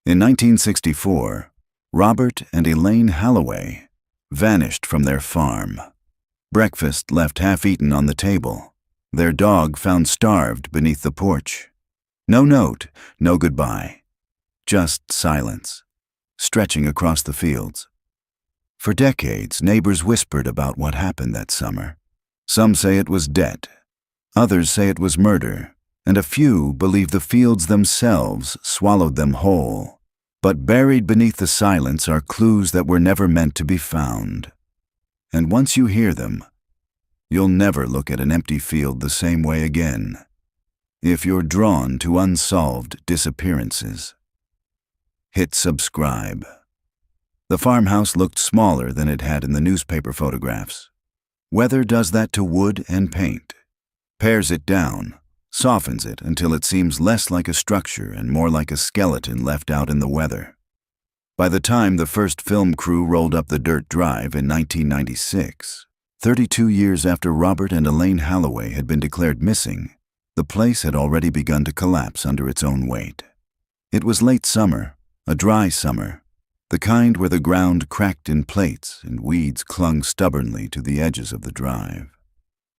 In 1964, Robert and Elaine Halloway vanished from their farm. Breakfast left half-eaten on the table. Their dog found starved beneath the porch. No note, no goodbye. Just silence, stretching across the fields. For decades, neighbors whispered about what happened that summer. Some say it was debt. Others say it was murder. And a few believe the fields themselves swallowed them whole. But buried beneath the silence are clues that were never meant to be found. And once you hear them, you'll never look at an empty field the same way again, if you're drawn to unsolved disappearances. Hit subscribe. The farmhouse looked smaller than it had in the newspaper photographs. Weather does that to wood and paint. Pares it down, softens it until it seems less like a structure and more like a skeleton left out in the weather. By the time the first film crew rolled up the dirt drive in 1996, 32 years after Robert and Elaine Halloway had been declared missing, the place had already begun to collapse under its own weight. It was late summer, a dry summer, the kind where the ground cracked in plates and weeds clung stubbornly to the edges of the drive.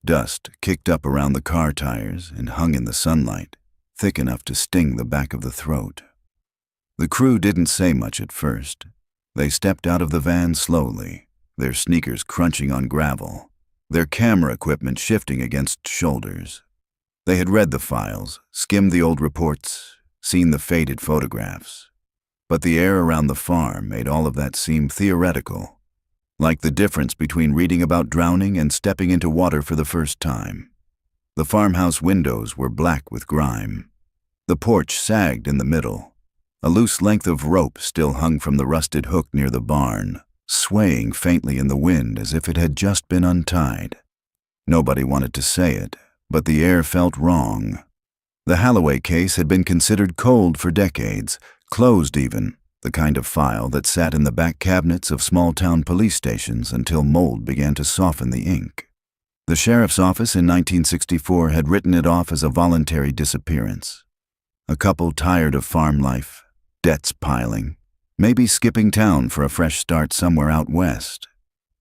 Dust kicked up around the car tires and hung in the sunlight, thick enough to sting the back of the throat. The crew didn't say much at first. They stepped out of the van slowly, their sneakers crunching on gravel, their camera equipment shifting against shoulders. They had read the files, skimmed the old reports, seen the faded photographs. But the air around the farm made all of that seem theoretical. Like the difference between reading about drowning and stepping into water for the first time. The farmhouse windows were black with grime. The porch sagged in the middle. A loose length of rope still hung from the rusted hook near the barn, swaying faintly in the wind as if it had just been untied. Nobody wanted to say it, but the air felt wrong. The Halloway case had been considered cold for decades, closed even. The kind of file that sat in the back cabinets of small-town police stations until mold began to soften the ink. The sheriff's office in 1964 had written it off as a voluntary disappearance. A couple tired of farm life, debts piling, maybe skipping town for a fresh start somewhere out west.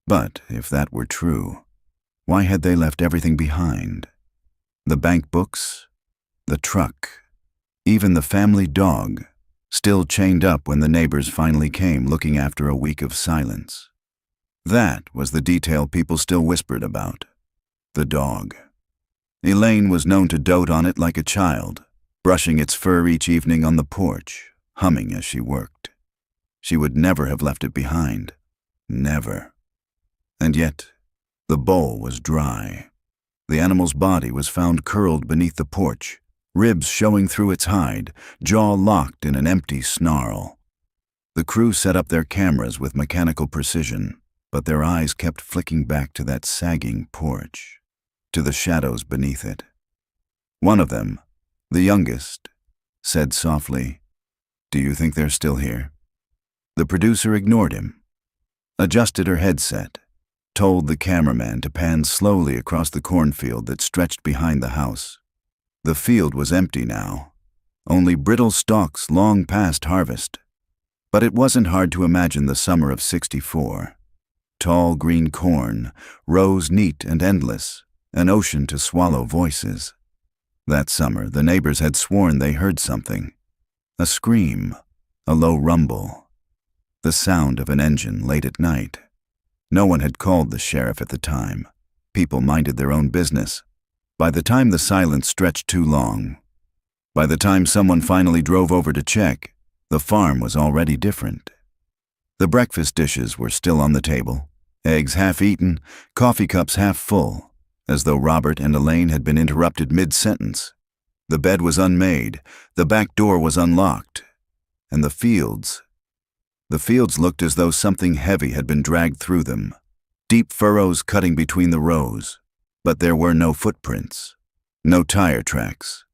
But if that were true, why had they left everything behind? The bank books, the truck, even the family dog, still chained up when the neighbors finally came looking after a week of silence. That was the detail people still whispered about. The dog. Elaine was known to dote on it like a child, brushing its fur each evening on the porch, humming as she worked. She would never have left it behind. Never. And yet, the bowl was dry. The animal's body was found curled beneath the porch, ribs showing through its hide, jaw locked in an empty snarl. The crew set up their cameras with mechanical precision, but their eyes kept flicking back to that sagging porch, to the shadows beneath it. One of them, the youngest, said softly, "Do you think they're still here?" The producer ignored him, adjusted her headset, told the cameraman to pan slowly across the cornfield that stretched behind the house. The field was empty now, only brittle stalks long past harvest. But it wasn't hard to imagine the summer of '64. Tall green corn, rows neat and endless, an ocean to swallow voices. That summer, the neighbors had sworn they heard something. A scream, a low rumble, the sound of an engine late at night. No one had called the sheriff at the time. People minded their own business. By the time the silence stretched too long, by the time someone finally drove over to check, the farm was already different. The breakfast dishes were still on the table, eggs half eaten, coffee cups half full, as though Robert and Elaine had been interrupted mid-sentence. The bed was unmade, the back door was unlocked, and the fields looked as though something heavy had been dragged through them, deep furrows cutting between the rows. But there were no footprints, no tire tracks,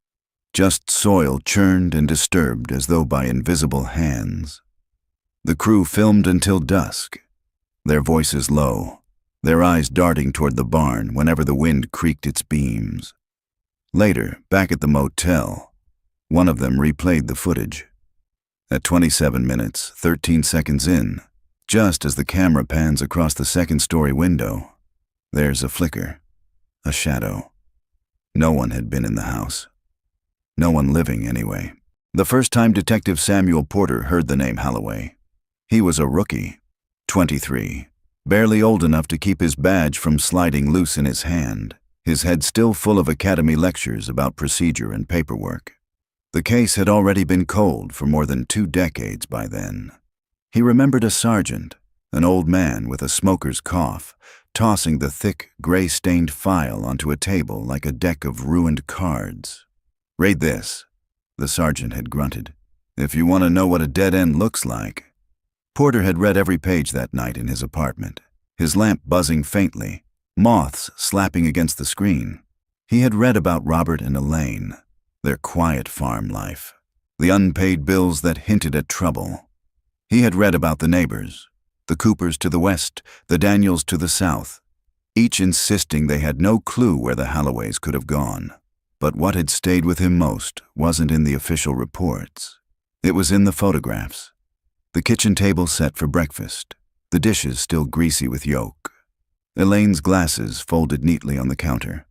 just soil churned and disturbed as though by invisible hands. The crew filmed until dusk, their voices low, their eyes darting toward the barn whenever the wind creaked its beams. Later, back at the motel, one of them replayed the footage. At 27 minutes, 13 seconds in, just as the camera pans across the second-story window, there's a flicker, a shadow. No one had been in the house. No one living, anyway. The first time Detective Samuel Porter heard the name Holloway. He was a rookie, 23, barely old enough to keep his badge from sliding loose in his hand, his head still full of academy lectures about procedure and paperwork. The case had already been cold for more than 2 decades by then. He remembered a sergeant, an old man with a smoker's cough, tossing the thick, gray-stained file onto a table like a deck of ruined cards. "Read this," the sergeant had grunted, "if you want to know what a dead end looks like." Porter had read every page that night in his apartment, his lamp buzzing faintly, moths slapping against the screen. He had read about Robert and Elaine, their quiet farm life, the unpaid bills that hinted at trouble. He had read about the neighbors, the Coopers to the west, the Daniels to the south, each insisting they had no clue where the Halloways could have gone. But what had stayed with him most wasn't in the official reports. It was in the photographs. The kitchen table set for breakfast, the dishes still greasy with yolk. Elaine's glasses folded neatly on the counter.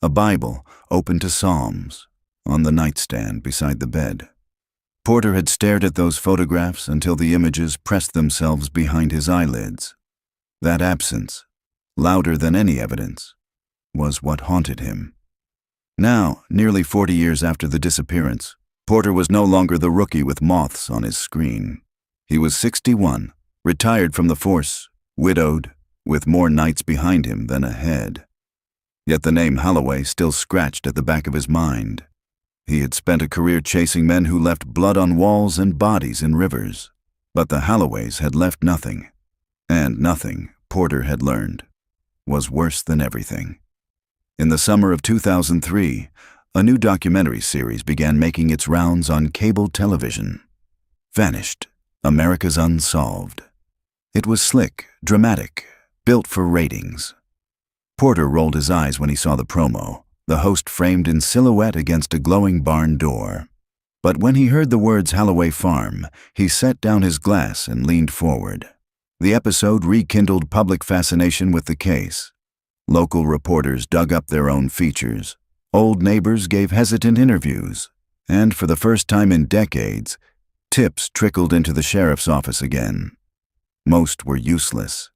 A Bible open to Psalms on the nightstand beside the bed. Porter had stared at those photographs until the images pressed themselves behind his eyelids. That absence, louder than any evidence, was what haunted him. Now, nearly 40 years after the disappearance, Porter was no longer the rookie with moths on his screen. He was 61, retired from the force, widowed, with more nights behind him than ahead. Yet the name Holloway still scratched at the back of his mind. He had spent a career chasing men who left blood on walls and bodies in rivers. But the Halloways had left nothing. And nothing, Porter had learned, was worse than everything. In the summer of 2003, a new documentary series began making its rounds on cable television. Vanished, America's Unsolved. It was slick, dramatic, built for ratings. Porter rolled his eyes when he saw the promo, the host framed in silhouette against a glowing barn door. But when he heard the words Holloway Farm, he set down his glass and leaned forward. The episode rekindled public fascination with the case. Local reporters dug up their own features. Old neighbors gave hesitant interviews. And for the first time in decades, tips trickled into the sheriff's office again. Most were useless.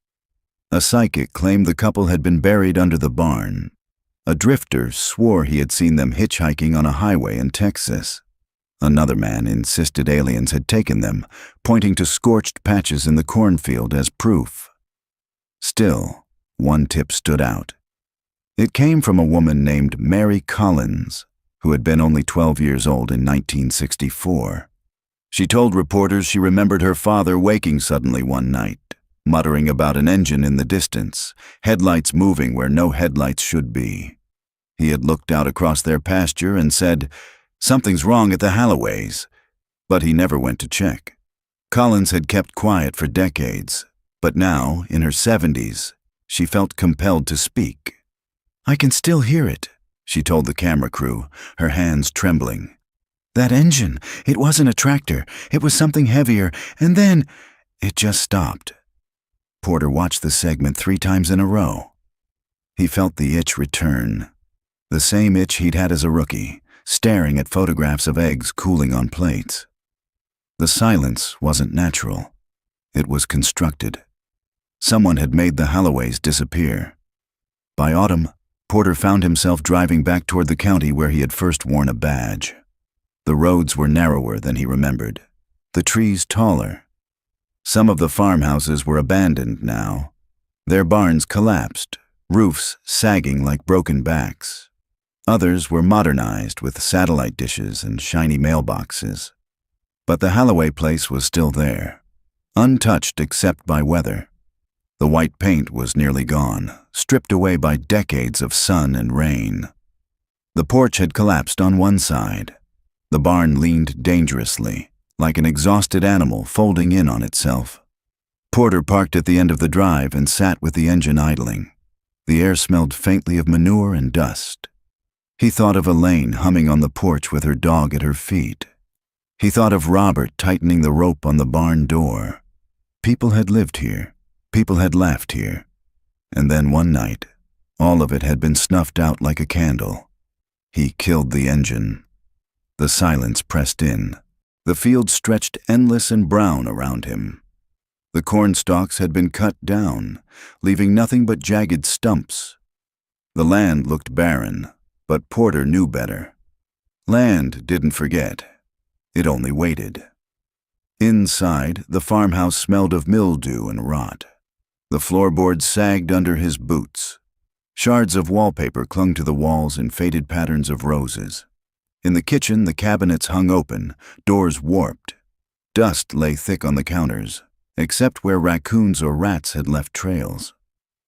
A psychic claimed the couple had been buried under the barn. A drifter swore he had seen them hitchhiking on a highway in Texas. Another man insisted aliens had taken them, pointing to scorched patches in the cornfield as proof. Still, one tip stood out. It came from a woman named Mary Collins, who had been only 12 years old in 1964. She told reporters she remembered her father waking suddenly one night, muttering about an engine in the distance, headlights moving where no headlights should be. He had looked out across their pasture and said, "Something's wrong at the Halloways," but he never went to check. Collins had kept quiet for decades, but now, in her 70s, she felt compelled to speak. "I can still hear it," she told the camera crew, her hands trembling. "That engine, it wasn't a tractor, it was something heavier, and then it just stopped." Porter watched the segment 3 times in a row. He felt the itch return, the same itch he'd had as a rookie, staring at photographs of eggs cooling on plates. The silence wasn't natural. It was constructed. Someone had made the Halloways disappear. By autumn, Porter found himself driving back toward the county where he had first worn a badge. The roads were narrower than he remembered, the trees taller. Some of the farmhouses were abandoned now, their barns collapsed, roofs sagging like broken backs. Others were modernized with satellite dishes and shiny mailboxes. But the Holloway place was still there, untouched except by weather. The white paint was nearly gone, stripped away by decades of sun and rain. The porch had collapsed on one side. The barn leaned dangerously, like an exhausted animal folding in on itself. Porter parked at the end of the drive and sat with the engine idling. The air smelled faintly of manure and dust. He thought of Elaine humming on the porch with her dog at her feet. He thought of Robert tightening the rope on the barn door. People had lived here. People had laughed here. And then one night, all of it had been snuffed out like a candle. He killed the engine. The silence pressed in. The field stretched endless and brown around him. The corn stalks had been cut down, leaving nothing but jagged stumps. The land looked barren, but Porter knew better. Land didn't forget. It only waited. Inside, the farmhouse smelled of mildew and rot. The floorboards sagged under his boots. Shards of wallpaper clung to the walls in faded patterns of roses. In the kitchen, the cabinets hung open, doors warped. Dust lay thick on the counters, except where raccoons or rats had left trails.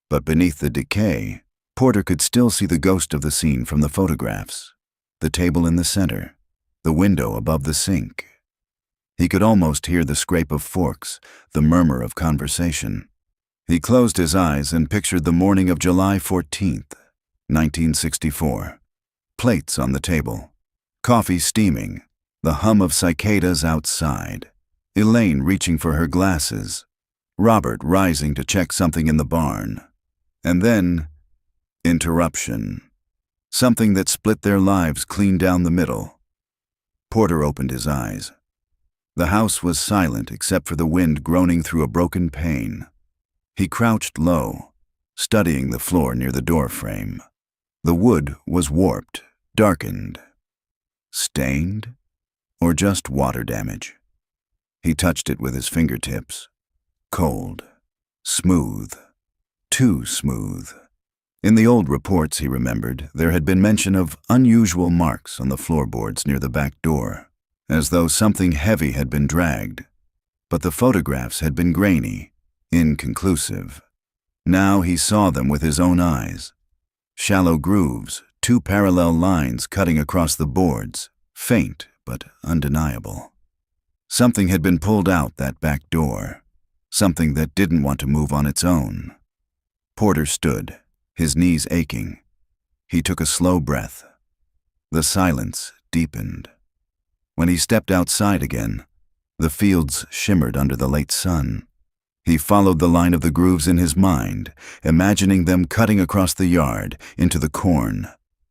But beneath the decay, Porter could still see the ghost of the scene from the photographs. The table in the center, the window above the sink. He could almost hear the scrape of forks, the murmur of conversation. He closed his eyes and pictured the morning of July 14th, 1964. Plates on the table, coffee steaming, the hum of cicadas outside, Elaine reaching for her glasses, Robert rising to check something in the barn. And then, interruption. Something that split their lives clean down the middle. Porter opened his eyes. The house was silent except for the wind groaning through a broken pane. He crouched low, studying the floor near the door frame. The wood was warped, darkened. Stained? Or just water damage? He touched it with his fingertips. Cold. Smooth. Too smooth. In the old reports, he remembered, there had been mention of unusual marks on the floorboards near the back door, as though something heavy had been dragged. But the photographs had been grainy, inconclusive. Now he saw them with his own eyes. Shallow grooves, two parallel lines cutting across the boards, faint but undeniable. Something had been pulled out that back door, something that didn't want to move on its own. Porter stood, his knees aching. He took a slow breath. The silence deepened. When he stepped outside again, the fields shimmered under the late sun. He followed the line of the grooves in his mind, imagining them cutting across the yard, into the corn.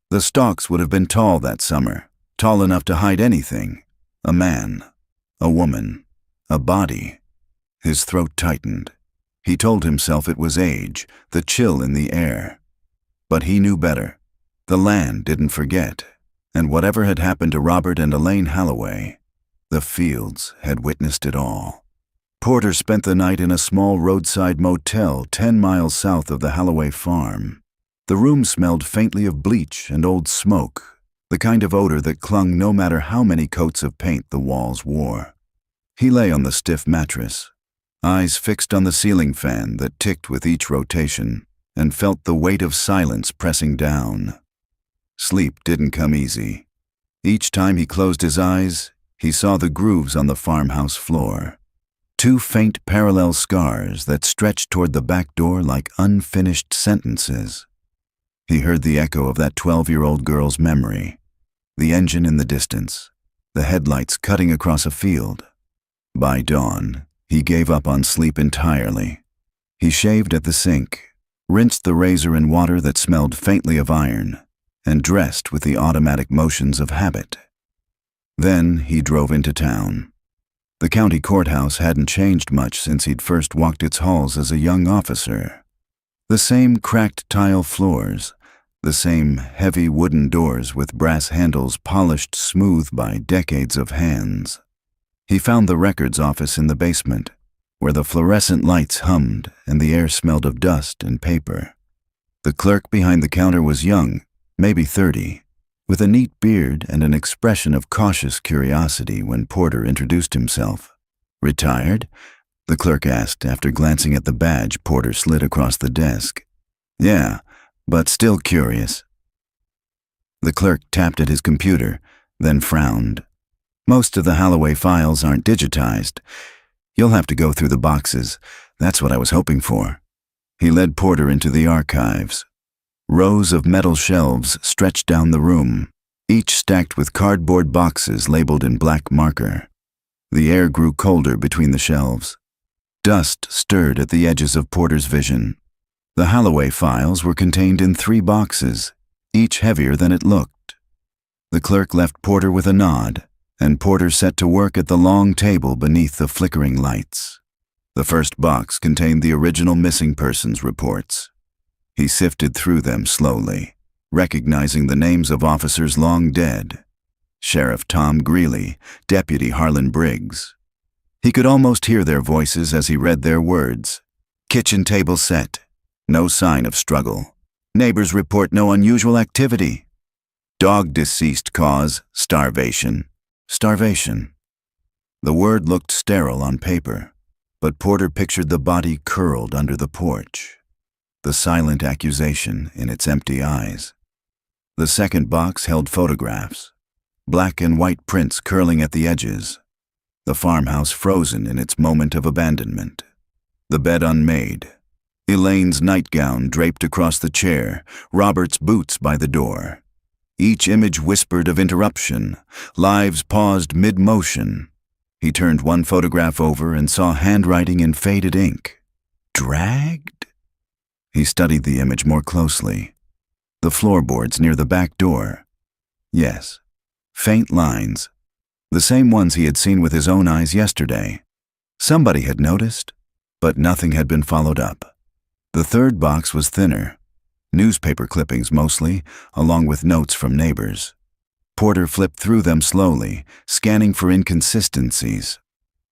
The stalks would have been tall that summer, tall enough to hide anything. A man, a woman, a body. His throat tightened. He told himself it was age, the chill in the air. But he knew better. The land didn't forget, and whatever had happened to Robert and Elaine Halloway, the fields had witnessed it all. Porter spent the night in a small roadside motel 10 miles south of the Halloway farm. The room smelled faintly of bleach and old smoke, the kind of odor that clung no matter how many coats of paint the walls wore. He lay on the stiff mattress, eyes fixed on the ceiling fan that ticked with each rotation, and felt the weight of silence pressing down. Sleep didn't come easy. Each time he closed his eyes, he saw the grooves on the farmhouse floor. Two faint parallel scars that stretched toward the back door like unfinished sentences. He heard the echo of that 12-year-old girl's memory, the engine in the distance, the headlights cutting across a field. By dawn, he gave up on sleep entirely. He shaved at the sink, rinsed the razor in water that smelled faintly of iron, and dressed with the automatic motions of habit. Then he drove into town. The county courthouse hadn't changed much since he'd first walked its halls as a young officer. The same cracked tile floors, the same heavy wooden doors with brass handles polished smooth by decades of hands. He found the records office in the basement, where the fluorescent lights hummed and the air smelled of dust and paper. The clerk behind the counter was young, maybe 30, with a neat beard and an expression of cautious curiosity when Porter introduced himself. "Retired?" the clerk asked after glancing at the badge Porter slid across the desk. "Yeah, but still curious." The clerk tapped at his computer, then frowned. "Most of the Halloway files aren't digitized. You'll have to go through the boxes. That's what I was hoping for." He led Porter into the archives. Rows of metal shelves stretched down the room, each stacked with cardboard boxes labeled in black marker. The air grew colder between the shelves. Dust stirred at the edges of Porter's vision. The Holloway files were contained in 3 boxes, each heavier than it looked. The clerk left Porter with a nod, and Porter set to work at the long table beneath the flickering lights. The first box contained the original missing persons reports. He sifted through them slowly, recognizing the names of officers long dead. Sheriff Tom Greeley, Deputy Harlan Briggs. He could almost hear their voices as he read their words. Kitchen table set. No sign of struggle. Neighbors report no unusual activity. Dog deceased cause, starvation. Starvation. The word looked sterile on paper, but Porter pictured the body curled under the porch, the silent accusation in its empty eyes. The second box held photographs, black and white prints curling at the edges, the farmhouse frozen in its moment of abandonment, the bed unmade, Elaine's nightgown draped across the chair, Robert's boots by the door. Each image whispered of interruption, lives paused mid-motion. He turned one photograph over and saw handwriting in faded ink. Dragged? He studied the image more closely. The floorboards near the back door. Yes, faint lines, the same ones he had seen with his own eyes yesterday. Somebody had noticed, but nothing had been followed up. The third box was thinner, newspaper clippings mostly, along with notes from neighbors. Porter flipped through them slowly, scanning for inconsistencies.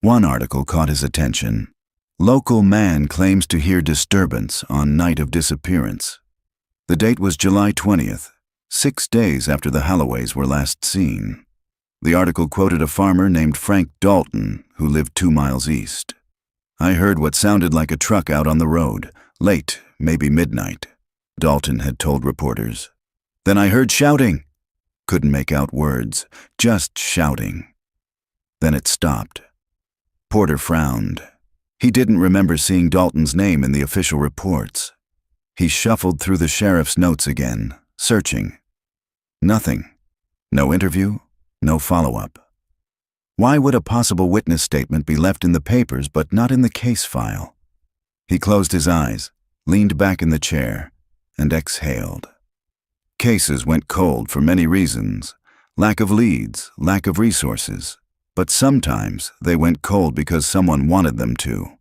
One article caught his attention. Local man claims to hear disturbance on night of disappearance. The date was July 20th, 6 days after the Holloways were last seen. The article quoted a farmer named Frank Dalton, who lived 2 miles east. I heard what sounded like a truck out on the road, late, maybe midnight, Dalton had told reporters. Then I heard shouting. Couldn't make out words, just shouting. Then it stopped. Porter frowned. He didn't remember seeing Dalton's name in the official reports. He shuffled through the sheriff's notes again, searching. Nothing. No interview, no follow-up. Why would a possible witness statement be left in the papers but not in the case file? He closed his eyes, leaned back in the chair, and exhaled. Cases went cold for many reasons. Lack of leads, lack of resources. But sometimes they went cold because someone wanted them to.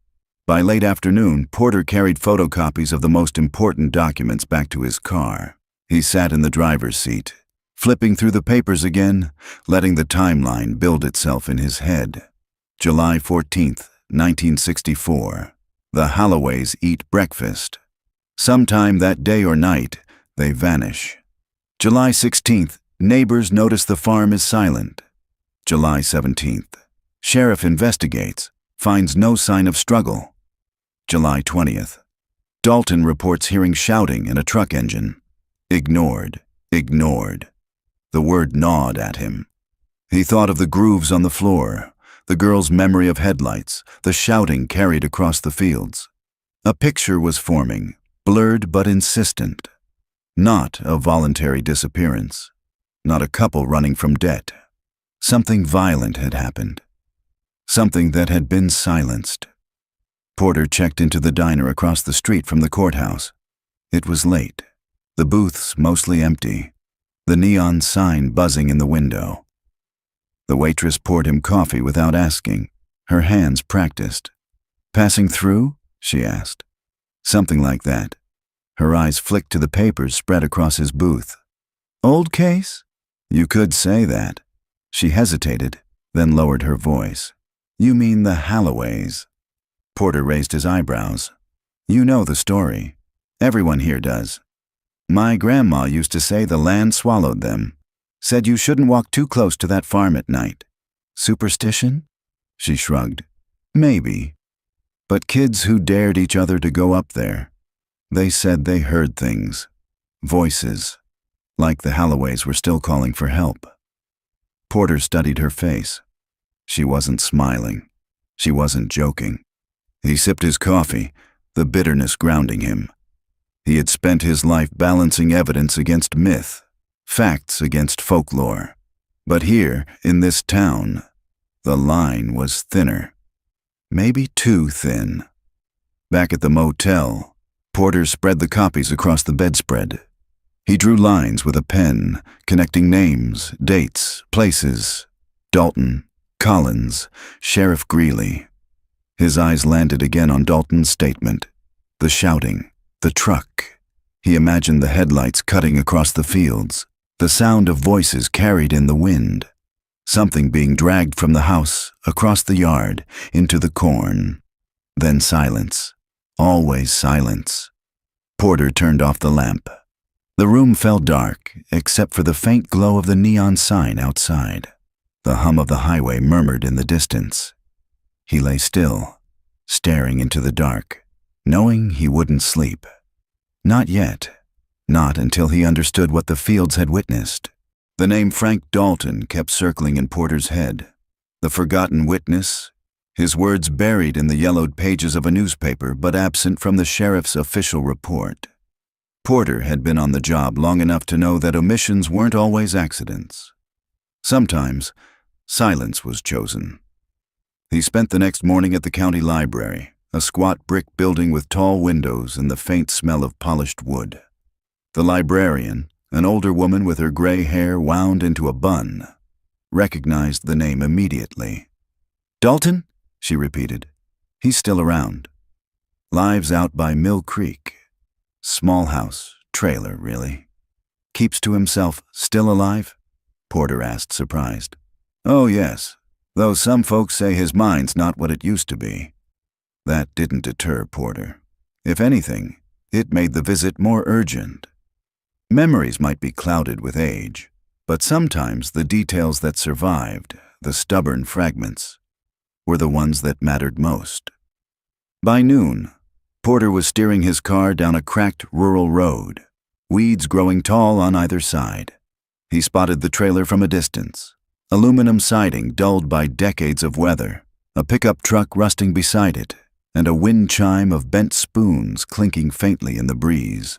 By late afternoon, Porter carried photocopies of the most important documents back to his car. He sat in the driver's seat, flipping through the papers again, letting the timeline build itself in his head. July 14th, 1964. The Holloways eat breakfast. Sometime that day or night, they vanish. July 16th, neighbors notice the farm is silent. July 17th, sheriff investigates, finds no sign of struggle. July 20th, Dalton reports hearing shouting in a truck engine. Ignored, ignored. The word gnawed at him. He thought of the grooves on the floor, the girl's memory of headlights, the shouting carried across the fields. A picture was forming, blurred but insistent. Not a voluntary disappearance. Not a couple running from debt. Something violent had happened. Something that had been silenced. Porter checked into the diner across the street from the courthouse. It was late. The booths mostly empty. The neon sign buzzing in the window. The waitress poured him coffee without asking, her hands practiced. Passing through? She asked. Something like that. Her eyes flicked to the papers spread across his booth. Old case? You could say that. She hesitated, then lowered her voice. You mean the Holloways? Porter raised his eyebrows. You know the story. Everyone here does. My grandma used to say the land swallowed them. Said you shouldn't walk too close to that farm at night. Superstition? She shrugged. Maybe. But kids who dared each other to go up there, they said they heard things. Voices. Like the Holloways were still calling for help. Porter studied her face. She wasn't smiling. She wasn't joking. He sipped his coffee, the bitterness grounding him. He had spent his life balancing evidence against myth, facts against folklore. But here, in this town, The line was thinner. Maybe too thin. Back at the motel, Porter spread the copies across the bedspread. He drew lines with a pen, connecting names, dates, places. Dalton, Collins, Sheriff Greeley. His eyes landed again on Dalton's statement. The shouting, the truck. He imagined the headlights cutting across the fields, the sound of voices carried in the wind. Something being dragged from the house, across the yard, into the corn. Then silence. Always silence. Porter turned off the lamp. The room fell dark, except for the faint glow of the neon sign outside. The hum of the highway murmured in the distance. He lay still, staring into the dark, knowing he wouldn't sleep. Not yet. Not until he understood what the fields had witnessed. The name Frank Dalton kept circling in Porter's head. The forgotten witness, his words buried in the yellowed pages of a newspaper but absent from the sheriff's official report. Porter had been on the job long enough to know that omissions weren't always accidents. Sometimes, silence was chosen. He spent the next morning at the county library, a squat brick building with tall windows and the faint smell of polished wood. The librarian, an older woman with her gray hair wound into a bun, recognized the name immediately. "Dalton?" she repeated. "He's still around. Lives out by Mill Creek. Small house, trailer, really. Keeps to himself, still alive?" Porter asked, surprised. "Oh, yes, though some folks say his mind's not what it used to be." That didn't deter Porter. If anything, it made the visit more urgent. Memories might be clouded with age, but sometimes the details that survived, the stubborn fragments, were the ones that mattered most. By noon, Porter was steering his car down a cracked rural road, weeds growing tall on either side. He spotted the trailer from a distance, aluminum siding dulled by decades of weather, a pickup truck rusting beside it, and a wind chime of bent spoons clinking faintly in the breeze.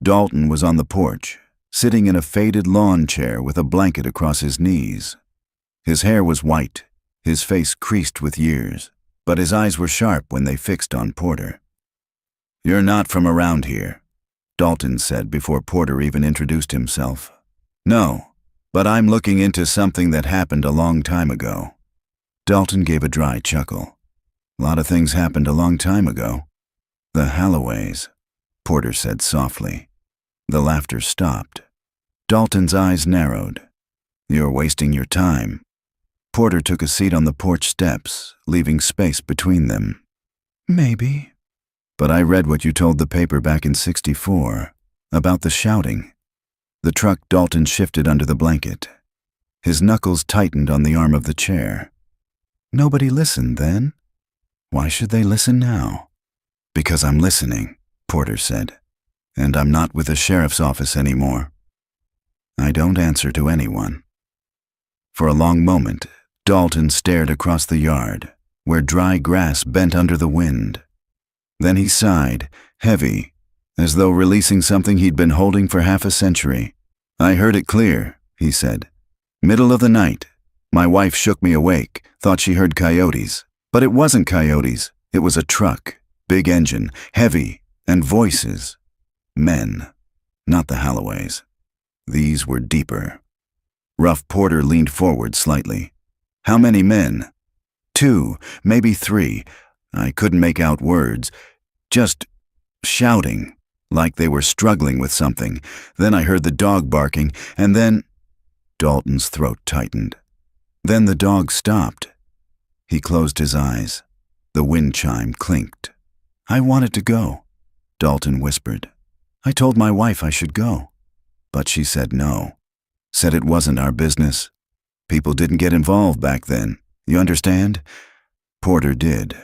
Dalton was on the porch, sitting in a faded lawn chair with a blanket across his knees. His hair was white, his face creased with years, but his eyes were sharp when they fixed on Porter. "You're not from around here," Dalton said before Porter even introduced himself. "No, but I'm looking into something that happened a long time ago." Dalton gave a dry chuckle. "A lot of things happened a long time ago." "The Halloways," Porter said softly. The laughter stopped. Dalton's eyes narrowed. "You're wasting your time." Porter took a seat on the porch steps, leaving space between them. "Maybe. But I read what you told the paper back in '64, about the shouting." The truck Dalton shifted under the blanket. His knuckles tightened on the arm of the chair. "Nobody listened then? Why should they listen now?" "Because I'm listening," Porter said. "And I'm not with the sheriff's office anymore. I don't answer to anyone." For a long moment, Dalton stared across the yard, where dry grass bent under the wind. Then he sighed, heavy, as though releasing something he'd been holding for half a century. "I heard it clear," he said. "Middle of the night. My wife shook me awake, thought she heard coyotes. But it wasn't coyotes. It was a truck, big engine, heavy, and voices. Men, not the Halloways. These were deeper." Rough Porter leaned forward slightly. "How many men?" "2, maybe 3. I couldn't make out words. Just shouting, like they were struggling with something. Then I heard the dog barking, and then—" Dalton's throat tightened. "Then the dog stopped." He closed his eyes. The wind chime clinked. "I wanted to go," Dalton whispered. "I told my wife I should go. But she said no. Said it wasn't our business. People didn't get involved back then. You understand?" Porter did.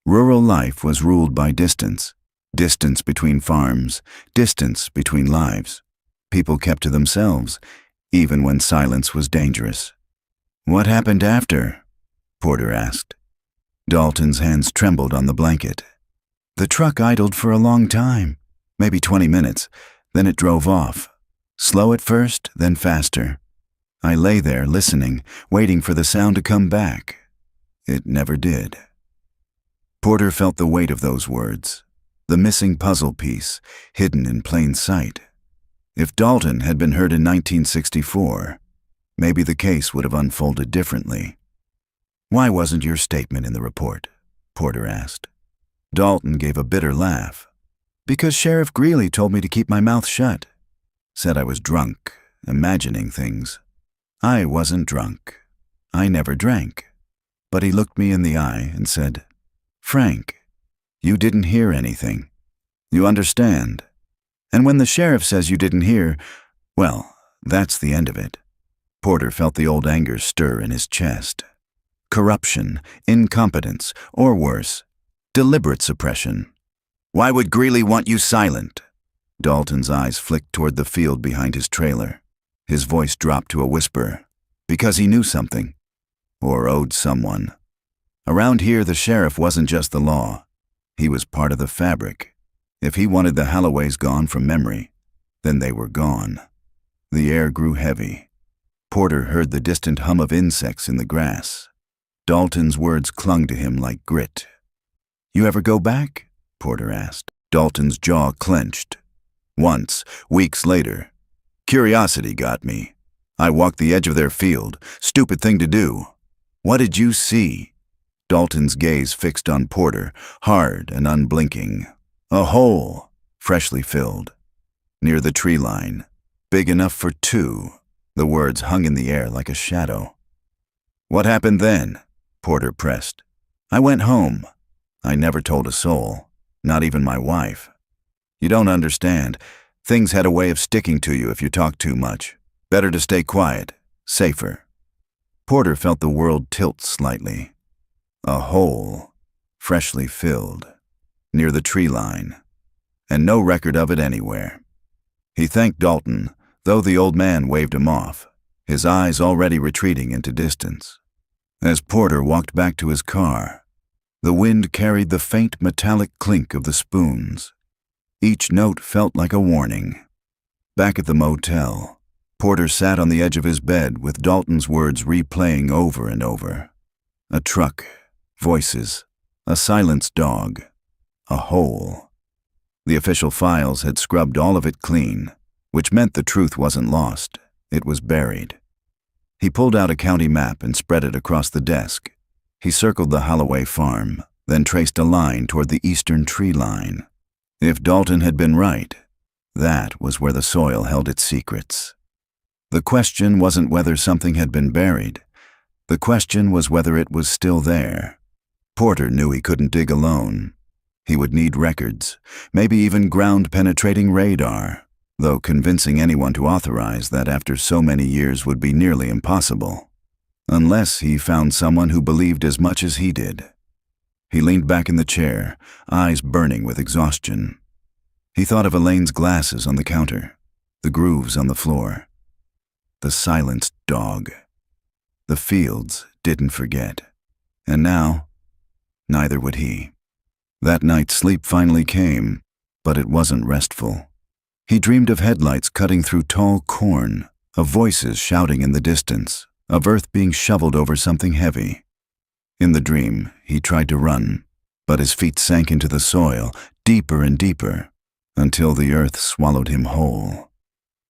Rural life was ruled by distance. Distance between farms, distance between lives. People kept to themselves, even when silence was dangerous. "What happened after?" Porter asked. Dalton's hands trembled on the blanket. "The truck idled for a long time, maybe 20 minutes. Then it drove off. Slow at first, then faster. I lay there listening, waiting for the sound to come back, It never did. Porter felt the weight of those words, the missing puzzle piece, hidden in plain sight. If Dalton had been heard in 1964, maybe the case would have unfolded differently. "Why wasn't your statement in the report?" Porter asked. Dalton gave a bitter laugh. "Because Sheriff Greeley told me to keep my mouth shut. Said I was drunk, imagining things. I wasn't drunk. I never drank." But he looked me in the eye and said, "Frank, you didn't hear anything. You understand? And when the sheriff says you didn't hear, well, that's the end of it." Porter felt the old anger stir in his chest. Corruption, incompetence, or worse, deliberate suppression. "Why would Greeley want you silent?" Dalton's eyes flicked toward the field behind his trailer. His voice dropped to a whisper. "Because he knew something. Or owed someone. Around here, the sheriff wasn't just the law. He was part of the fabric. If he wanted the Halloways gone from memory, then they were gone." The air grew heavy. Porter heard the distant hum of insects in the grass. Dalton's words clung to him like grit. "You ever go back?" Porter asked. Dalton's jaw clenched. "Once, weeks later. Curiosity got me. I walked the edge of their field. Stupid thing to do. What did you see?" Dalton's gaze fixed on Porter, hard and unblinking. "A hole, freshly filled. Near the tree line. Big enough for two." The words hung in the air like a shadow. "What happened then?" Porter pressed. "I went home. I never told a soul, not even my wife. You don't understand. Things had a way of sticking to you if you talked too much. Better to stay quiet, safer." Porter felt the world tilt slightly. A hole, freshly filled, near the tree line, and no record of it anywhere. He thanked Dalton, though the old man waved him off, his eyes already retreating into distance. As Porter walked back to his car, the wind carried the faint metallic clink of the spoons. Each note felt like a warning. Back at the motel, Porter sat on the edge of his bed with Dalton's words replaying over and over. A truck, voices, a silenced dog, a hole. The official files had scrubbed all of it clean, which meant the truth wasn't lost, it was buried. He pulled out a county map and spread it across the desk. He circled the Holloway farm, then traced a line toward the eastern tree line. If Dalton had been right, that was where the soil held its secrets. The question wasn't whether something had been buried. The question was whether it was still there. Porter knew he couldn't dig alone. He would need records, maybe even ground-penetrating radar, though convincing anyone to authorize that after so many years would be nearly impossible. Unless he found someone who believed as much as he did. He leaned back in the chair, eyes burning with exhaustion. He thought of Elaine's glasses on the counter, the grooves on the floor, the silenced dog. The fields didn't forget. And now, neither would he. That night sleep finally came, but it wasn't restful. He dreamed of headlights cutting through tall corn, of voices shouting in the distance, of earth being shoveled over something heavy. In the dream, he tried to run, but his feet sank into the soil, deeper and deeper, until the earth swallowed him whole.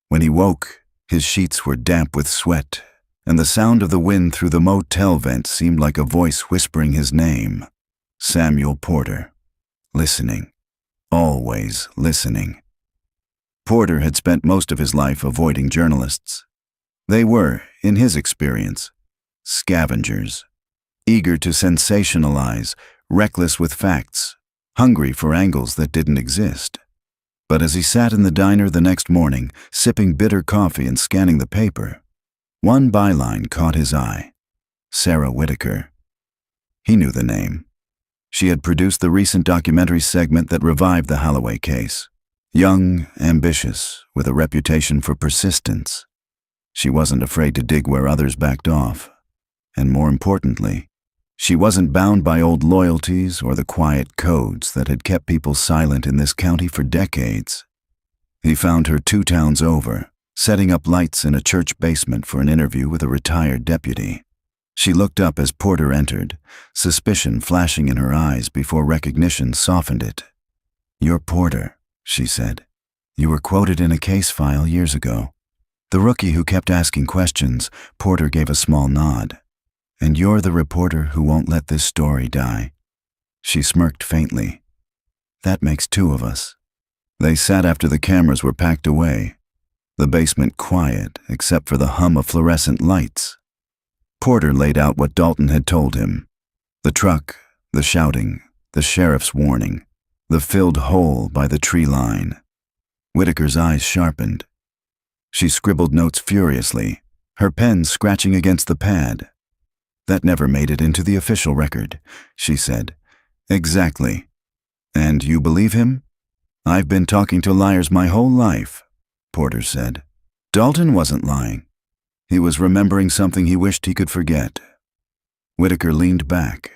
When he woke, his sheets were damp with sweat, and the sound of the wind through the motel vent seemed like a voice whispering his name, Samuel Porter. Listening. Always listening. Porter had spent most of his life avoiding journalists. They were, in his experience, scavengers, eager to sensationalize, reckless with facts, hungry for angles that didn't exist. But as he sat in the diner the next morning, sipping bitter coffee and scanning the paper, one byline caught his eye. Sarah Whitaker. He knew the name. She had produced the recent documentary segment that revived the Holloway case. Young, ambitious, with a reputation for persistence. She wasn't afraid to dig where others backed off. And more importantly, she wasn't bound by old loyalties or the quiet codes that had kept people silent in this county for decades. He found her 2 towns over, setting up lights in a church basement for an interview with a retired deputy. She looked up as Porter entered, suspicion flashing in her eyes before recognition softened it. "You're Porter," she said. "You were quoted in a case file years ago." The rookie who kept asking questions, Porter gave a small nod. "And you're the reporter who won't let this story die." She smirked faintly. "That makes two of us." They sat after the cameras were packed away, the basement quiet except for the hum of fluorescent lights. Porter laid out what Dalton had told him. The truck, the shouting, the sheriff's warning, the filled hole by the tree line. Whitaker's eyes sharpened. She scribbled notes furiously, her pen scratching against the pad. "That never made it into the official record," she said. "Exactly. And you believe him?" "I've been talking to liars my whole life," Porter said. Dalton wasn't lying. He was remembering something he wished he could forget. Whitaker leaned back,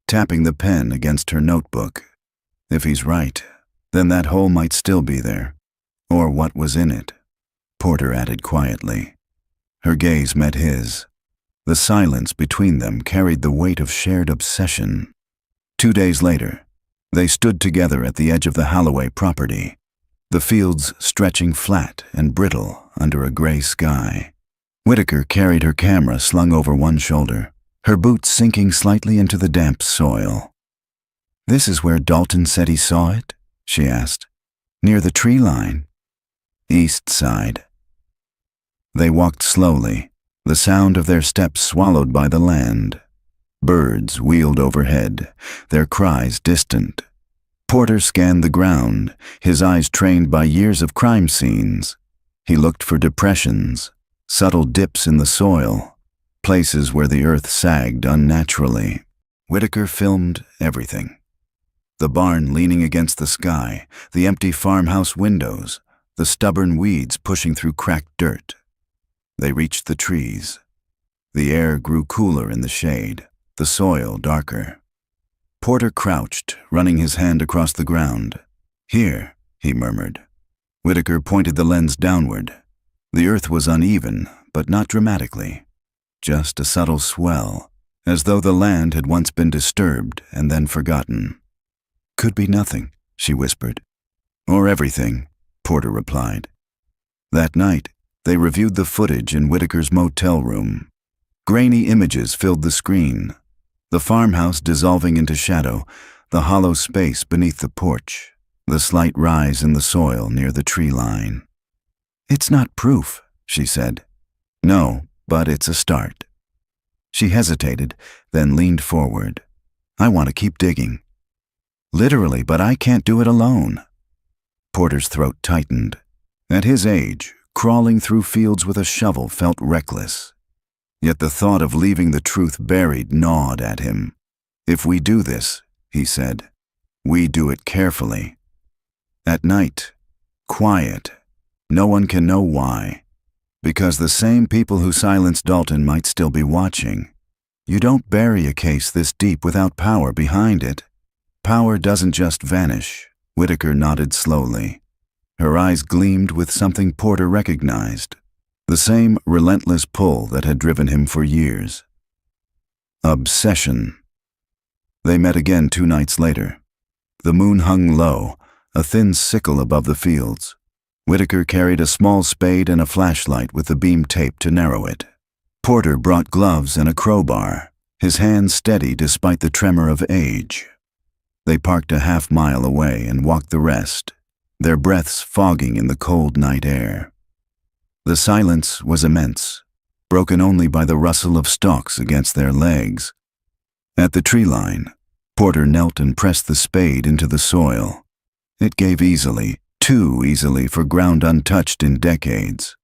tapping the pen against her notebook. If he's right, then that hole might still be there. Or what was in it, Porter added quietly. Her gaze met his. The silence between them carried the weight of shared obsession. 2 days later, they stood together at the edge of the Holloway property, the fields stretching flat and brittle under a gray sky. Whitaker carried her camera slung over one shoulder, her boots sinking slightly into the damp soil. "This is where Dalton said he saw it?" she asked. "Near the tree line?" "East side." They walked slowly, the sound of their steps swallowed by the land. Birds wheeled overhead, their cries distant. Porter scanned the ground, his eyes trained by years of crime scenes. He looked for depressions, subtle dips in the soil, places where the earth sagged unnaturally. Whitaker filmed everything. The barn leaning against the sky, the empty farmhouse windows, the stubborn weeds pushing through cracked dirt. They reached the trees. The air grew cooler in the shade, the soil darker. Porter crouched, running his hand across the ground. "Here," he murmured. Whitaker pointed the lens downward. The earth was uneven, but not dramatically. Just a subtle swell, as though the land had once been disturbed and then forgotten. "Could be nothing," she whispered. "Or everything," Porter replied. That night, they reviewed the footage in Whitaker's motel room. Grainy images filled the screen. The farmhouse dissolving into shadow, the hollow space beneath the porch, the slight rise in the soil near the tree line. "It's not proof," she said. "No, but it's a start." She hesitated, then leaned forward. "I want to keep digging." "Literally, but I can't do it alone." Porter's throat tightened. At his age, crawling through fields with a shovel felt reckless. Yet the thought of leaving the truth buried gnawed at him. "If we do this," he said, "we do it carefully. At night, quiet. No one can know why. Because the same people who silenced Dalton might still be watching. You don't bury a case this deep without power behind it. Power doesn't just vanish." Whitaker nodded slowly. Her eyes gleamed with something Porter recognized, the same relentless pull that had driven him for years. Obsession. They met again 2 nights later. The moon hung low, a thin sickle above the fields. Whitaker carried a small spade and a flashlight with the beam taped to narrow it. Porter brought gloves and a crowbar, his hands steady despite the tremor of age. They parked a half-mile away and walked the rest, their breaths fogging in the cold night air. The silence was immense, broken only by the rustle of stalks against their legs. At the tree line, Porter knelt and pressed the spade into the soil. It gave easily, too easily for ground untouched in decades.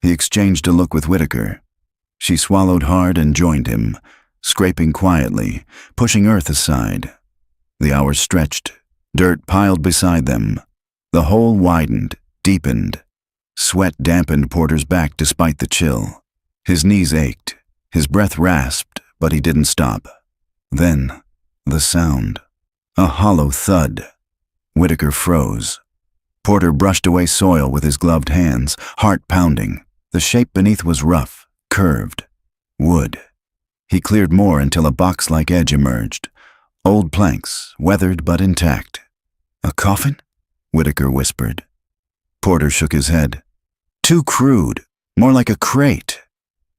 He exchanged a look with Whitaker. She swallowed hard and joined him, scraping quietly, pushing earth aside. The hours stretched, dirt piled beside them. The hole widened, deepened. Sweat dampened Porter's back despite the chill. His knees ached, his breath rasped, but he didn't stop. Then, the sound. A hollow thud. Whitaker froze. Porter brushed away soil with his gloved hands, heart pounding. The shape beneath was rough, curved. Wood. He cleared more until a box-like edge emerged. Old planks, weathered but intact. "A coffin?" Whitaker whispered. Porter shook his head. "Too crude, more like a crate."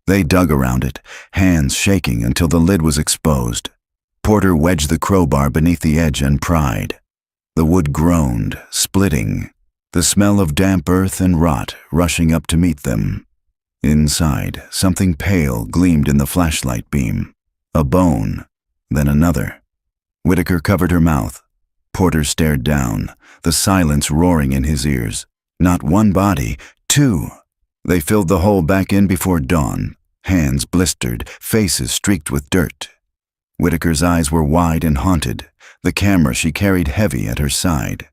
They dug around it, hands shaking until the lid was exposed. Porter wedged the crowbar beneath the edge and pried. The wood groaned, splitting, the smell of damp earth and rot rushing up to meet them. Inside, something pale gleamed in the flashlight beam. A bone, then another. Whitaker covered her mouth. Porter stared down, the silence roaring in his ears. Not one body, two. They filled the hole back in before dawn, hands blistered, faces streaked with dirt. Whitaker's eyes were wide and haunted, the camera she carried heavy at her side.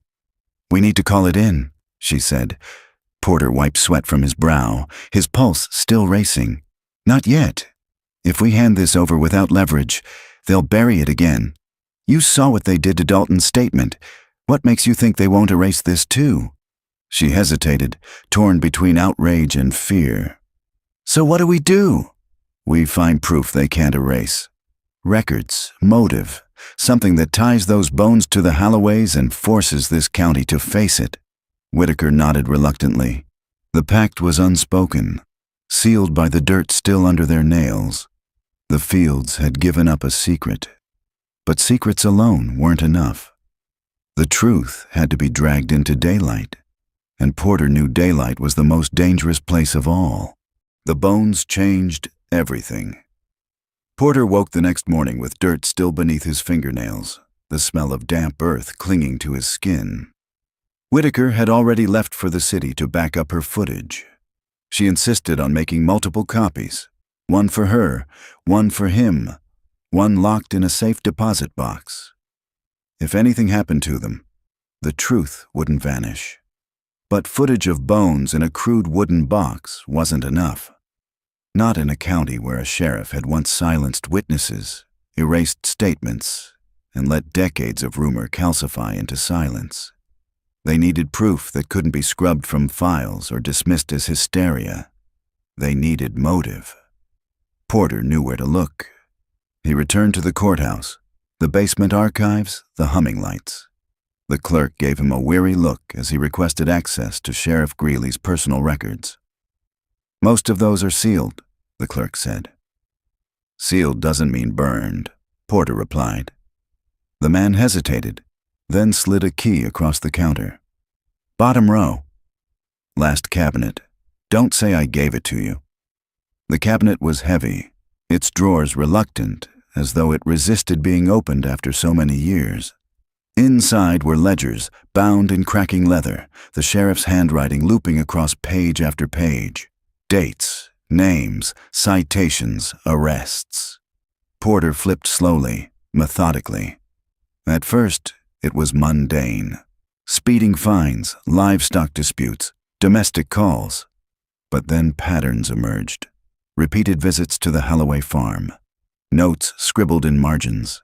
"We need to call it in," she said. Porter wiped sweat from his brow, his pulse still racing. "Not yet. If we hand this over without leverage, they'll bury it again. You saw what they did to Dalton's statement. What makes you think they won't erase this too?" She hesitated, torn between outrage and fear. "So what do we do?" "We find proof they can't erase. Records, motive, something that ties those bones to the Halloways and forces this county to face it." Whitaker nodded reluctantly. The pact was unspoken, sealed by the dirt still under their nails. The Fields had given up a secret. But secrets alone weren't enough. The truth had to be dragged into daylight, and Porter knew daylight was the most dangerous place of all. The bones changed everything. Porter woke the next morning with dirt still beneath his fingernails, the smell of damp earth clinging to his skin. Whitaker had already left for the city to back up her footage. She insisted on making multiple copies, one for her, one for him, one locked in a safe deposit box. If anything happened to them, the truth wouldn't vanish. But footage of bones in a crude wooden box wasn't enough. Not in a county where a sheriff had once silenced witnesses, erased statements, and let decades of rumor calcify into silence. They needed proof that couldn't be scrubbed from files or dismissed as hysteria. They needed motive. Porter knew where to look. He returned to the courthouse, the basement archives, the humming lights. The clerk gave him a weary look as he requested access to Sheriff Greeley's personal records. "Most of those are sealed," the clerk said. "Sealed doesn't mean burned," Porter replied. The man hesitated, then slid a key across the counter. "Bottom row." "Last cabinet. Don't say I gave it to you." The cabinet was heavy, its drawers reluctant, as though it resisted being opened after so many years. Inside were ledgers, bound in cracking leather, the sheriff's handwriting looping across page after page. Dates, names, citations, arrests. Porter flipped slowly, methodically. At first, it was mundane. Speeding fines, livestock disputes, domestic calls. But then patterns emerged. Repeated visits to the Halloway farm. Notes scribbled in margins.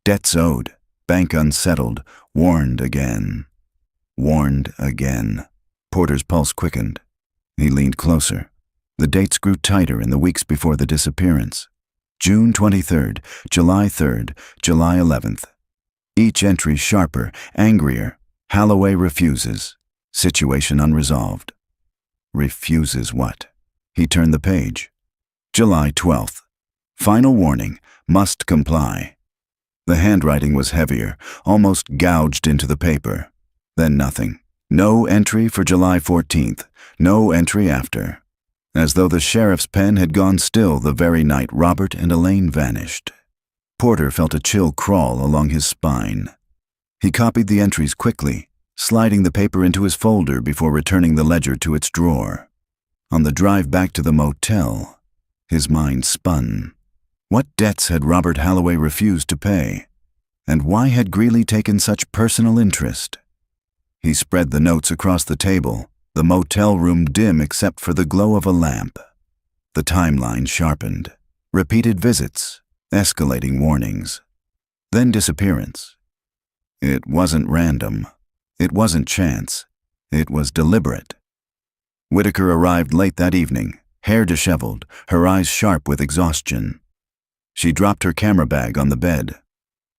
Debts owed, bank unsettled, warned again. Warned again. Porter's pulse quickened. He leaned closer. The dates grew tighter in the weeks before the disappearance. June 23rd, July 3rd, July 11th. Each entry sharper, angrier. Halloway refuses. Situation unresolved. Refuses what? He turned the page. July 12th. Final warning, must comply. The handwriting was heavier, almost gouged into the paper. Then nothing. No entry for July 14th, no entry after. As though the sheriff's pen had gone still the very night Robert and Elaine vanished. Porter felt a chill crawl along his spine. He copied the entries quickly, sliding the paper into his folder before returning the ledger to its drawer. On the drive back to the motel, his mind spun. What debts had Robert Halloway refused to pay? And why had Greeley taken such personal interest? He spread the notes across the table, the motel room dim except for the glow of a lamp. The timeline sharpened. Repeated visits, escalating warnings. Then disappearance. It wasn't random. It wasn't chance. It was deliberate. Whitaker arrived late that evening, hair disheveled, her eyes sharp with exhaustion. She dropped her camera bag on the bed.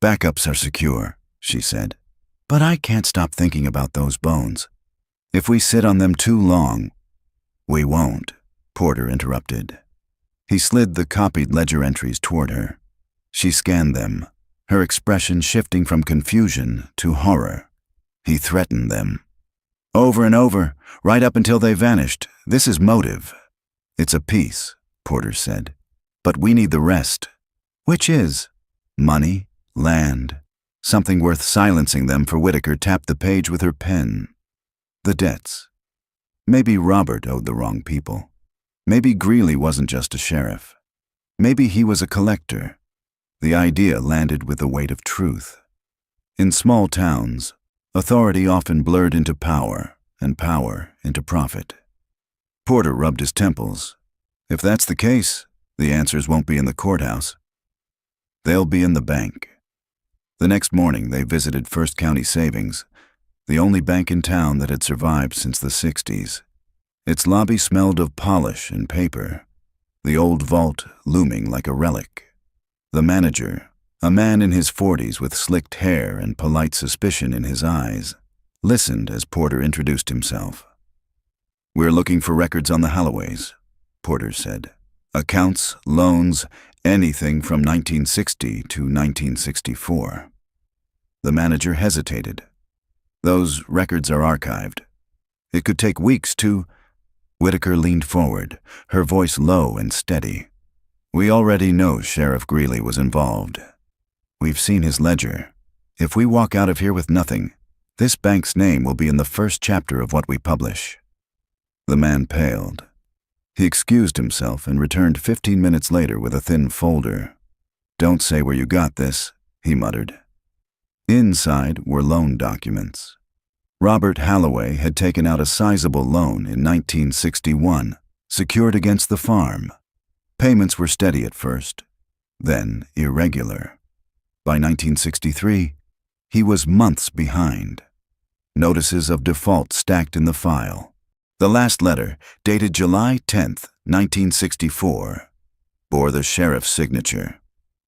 "Backups are secure," she said. "But I can't stop thinking about those bones. If we sit on them too long—" "We won't," Porter interrupted. He slid the copied ledger entries toward her. She scanned them, her expression shifting from confusion to horror. He threatened them. "Over and over, right up until they vanished. This is motive." "It's a piece," Porter said. "But we need the rest." "Which is?" "Money, land, something worth silencing them." For Whitaker tapped the page with her pen. "The debts. Maybe Robert owed the wrong people. Maybe Greeley wasn't just a sheriff. Maybe he was a collector." The idea landed with the weight of truth. In small towns, authority often blurred into power, and power into profit. Porter rubbed his temples. "If that's the case, the answers won't be in the courthouse. They'll be in the bank." The next morning, they visited First County Savings, the only bank in town that had survived since the 60s. Its lobby smelled of polish and paper, the old vault looming like a relic. The manager, a man in his 40s with slicked hair and polite suspicion in his eyes, listened as Porter introduced himself. "We're looking for records on the Halloways," Porter said. "Accounts, loans, anything from 1960 to 1964. The manager hesitated. "Those records are archived. It could take weeks to—" Whitaker leaned forward, her voice low and steady. "We already know Sheriff Greeley was involved. We've seen his ledger. If we walk out of here with nothing, this bank's name will be in the first chapter of what we publish." The man paled. He excused himself and returned 15 minutes later with a thin folder. "Don't say where you got this," he muttered. Inside were loan documents. Robert Halloway had taken out a sizable loan in 1961, secured against the farm. Payments were steady at first, then irregular. By 1963, he was months behind. Notices of default stacked in the file. The last letter, dated July 10, 1964, bore the sheriff's signature.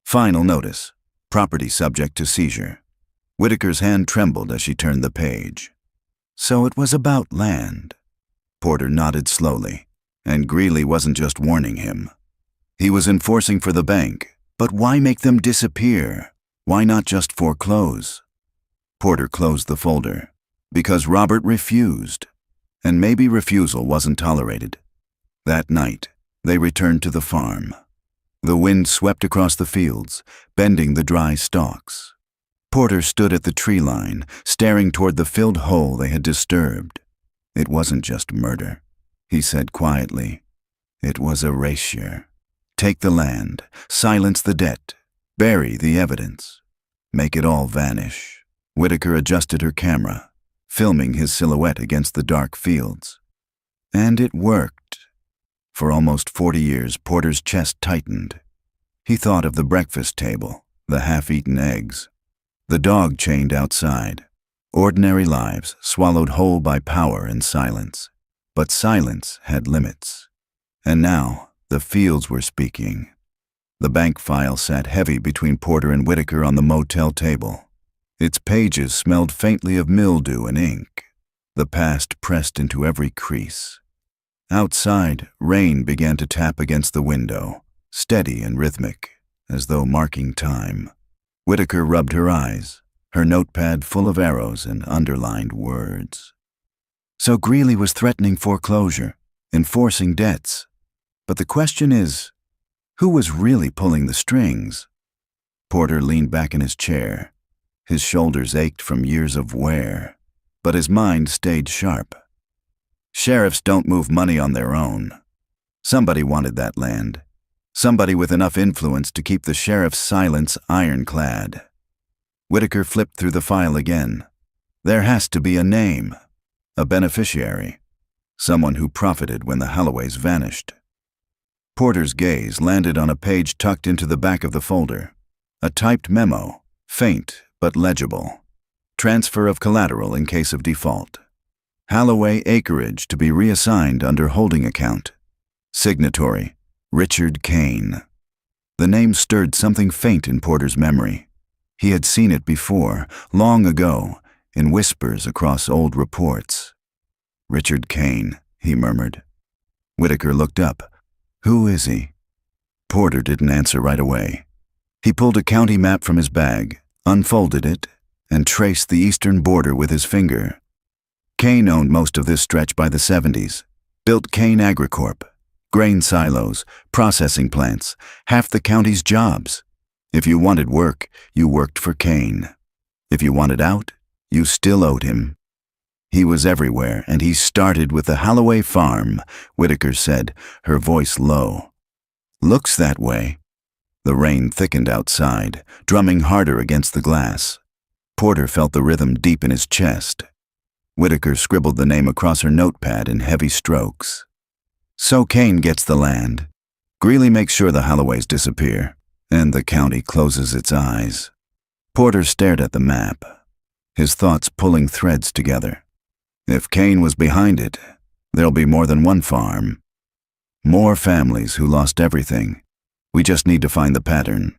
"Final notice. Property subject to seizure." Whitaker's hand trembled as she turned the page. "So it was about land." Porter nodded slowly. "And Greeley wasn't just warning him. He was enforcing for the bank. But why make them disappear? Why not just foreclose?" Porter closed the folder. "Because Robert refused. And maybe refusal wasn't tolerated." That night, they returned to the farm. The wind swept across the fields, bending the dry stalks. Porter stood at the tree line, staring toward the filled hole they had disturbed. "It wasn't just murder," he said quietly. "It was erasure. Take the land, silence the debt, bury the evidence, make it all vanish." Whitaker adjusted her camera, filming his silhouette against the dark fields. And it worked. For almost 40 years, Porter's chest tightened. He thought of the breakfast table, the half-eaten eggs, the dog chained outside. Ordinary lives swallowed whole by power and silence. But silence had limits. And now, the fields were speaking. The bank file sat heavy between Porter and Whitaker on the motel table. Its pages smelled faintly of mildew and ink. The past pressed into every crease. Outside, rain began to tap against the window, steady and rhythmic, as though marking time. Whitaker rubbed her eyes, her notepad full of arrows and underlined words. So Greeley was threatening foreclosure, enforcing debts. But the question is, who was really pulling the strings? Porter leaned back in his chair. His shoulders ached from years of wear, but his mind stayed sharp. Sheriffs don't move money on their own. Somebody wanted that land. Somebody with enough influence to keep the sheriff's silence ironclad. Whitaker flipped through the file again. There has to be a name, a beneficiary, someone who profited when the Halloways vanished. Porter's gaze landed on a page tucked into the back of the folder. A typed memo, faint but legible. Transfer of collateral in case of default. Halloway acreage to be reassigned under holding account. Signatory, Richard Kane. The name stirred something faint in Porter's memory. He had seen it before, long ago, in whispers across old reports. "Richard Kane," he murmured. Whitaker looked up. "Who is he?" Porter didn't answer right away. He pulled a county map from his bag, unfolded it, and traced the eastern border with his finger. Kane owned most of this stretch by the 70s. Built Kane Agricorp. Grain silos, processing plants, half the county's jobs. If you wanted work, you worked for Kane. If you wanted out, you still owed him. He was everywhere, and he started with the Holloway farm, Whitaker said, her voice low. "Looks that way." The rain thickened outside, drumming harder against the glass. Porter felt the rhythm deep in his chest. Whitaker scribbled the name across her notepad in heavy strokes. "So Kane gets the land. Greeley makes sure the Holloways disappear, and the county closes its eyes." Porter stared at the map, his thoughts pulling threads together. If Kane was behind it, there'll be more than one farm. More families who lost everything. We just need to find the pattern.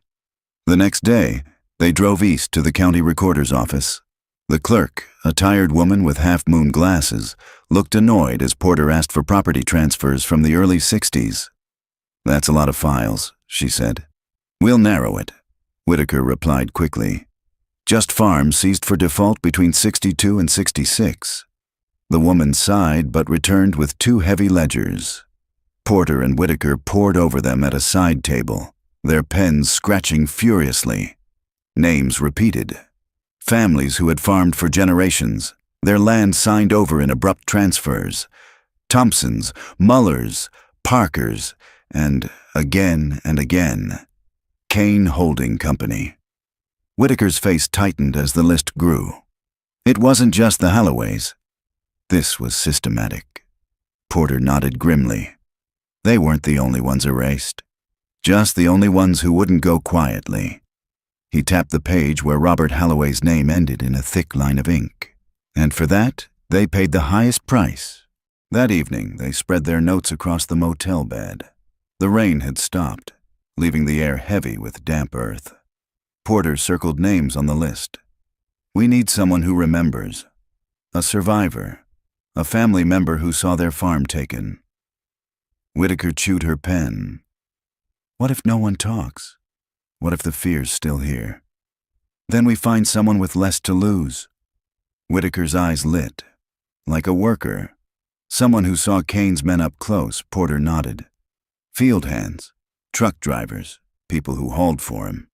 The next day, they drove east to the county recorder's office. The clerk, a tired woman with half-moon glasses, looked annoyed as Porter asked for property transfers from the early 60s. "That's a lot of files," she said. "We'll narrow it," Whitaker replied quickly. "Just farms seized for default between 62 and 66. The woman sighed but returned with 2 heavy ledgers. Porter and Whitaker pored over them at a side table, their pens scratching furiously. Names repeated. Families who had farmed for generations, their land signed over in abrupt transfers. Thompsons, Mullers, Parkers, and again, Kane Holding Company. Whitaker's face tightened as the list grew. It wasn't just the Holloways. This was systematic. Porter nodded grimly. They weren't the only ones erased. Just the only ones who wouldn't go quietly. He tapped the page where Robert Holloway's name ended in a thick line of ink. And for that, they paid the highest price. That evening, they spread their notes across the motel bed. The rain had stopped, leaving the air heavy with damp earth. Porter circled names on the list. "We need someone who remembers. A survivor. A family member who saw their farm taken." Whitaker chewed her pen. What if no one talks? What if the fear's still here? Then we find someone with less to lose. Whitaker's eyes lit. Like a worker. Someone who saw Kane's men up close, Porter nodded. Field hands, truck drivers, people who hauled for him.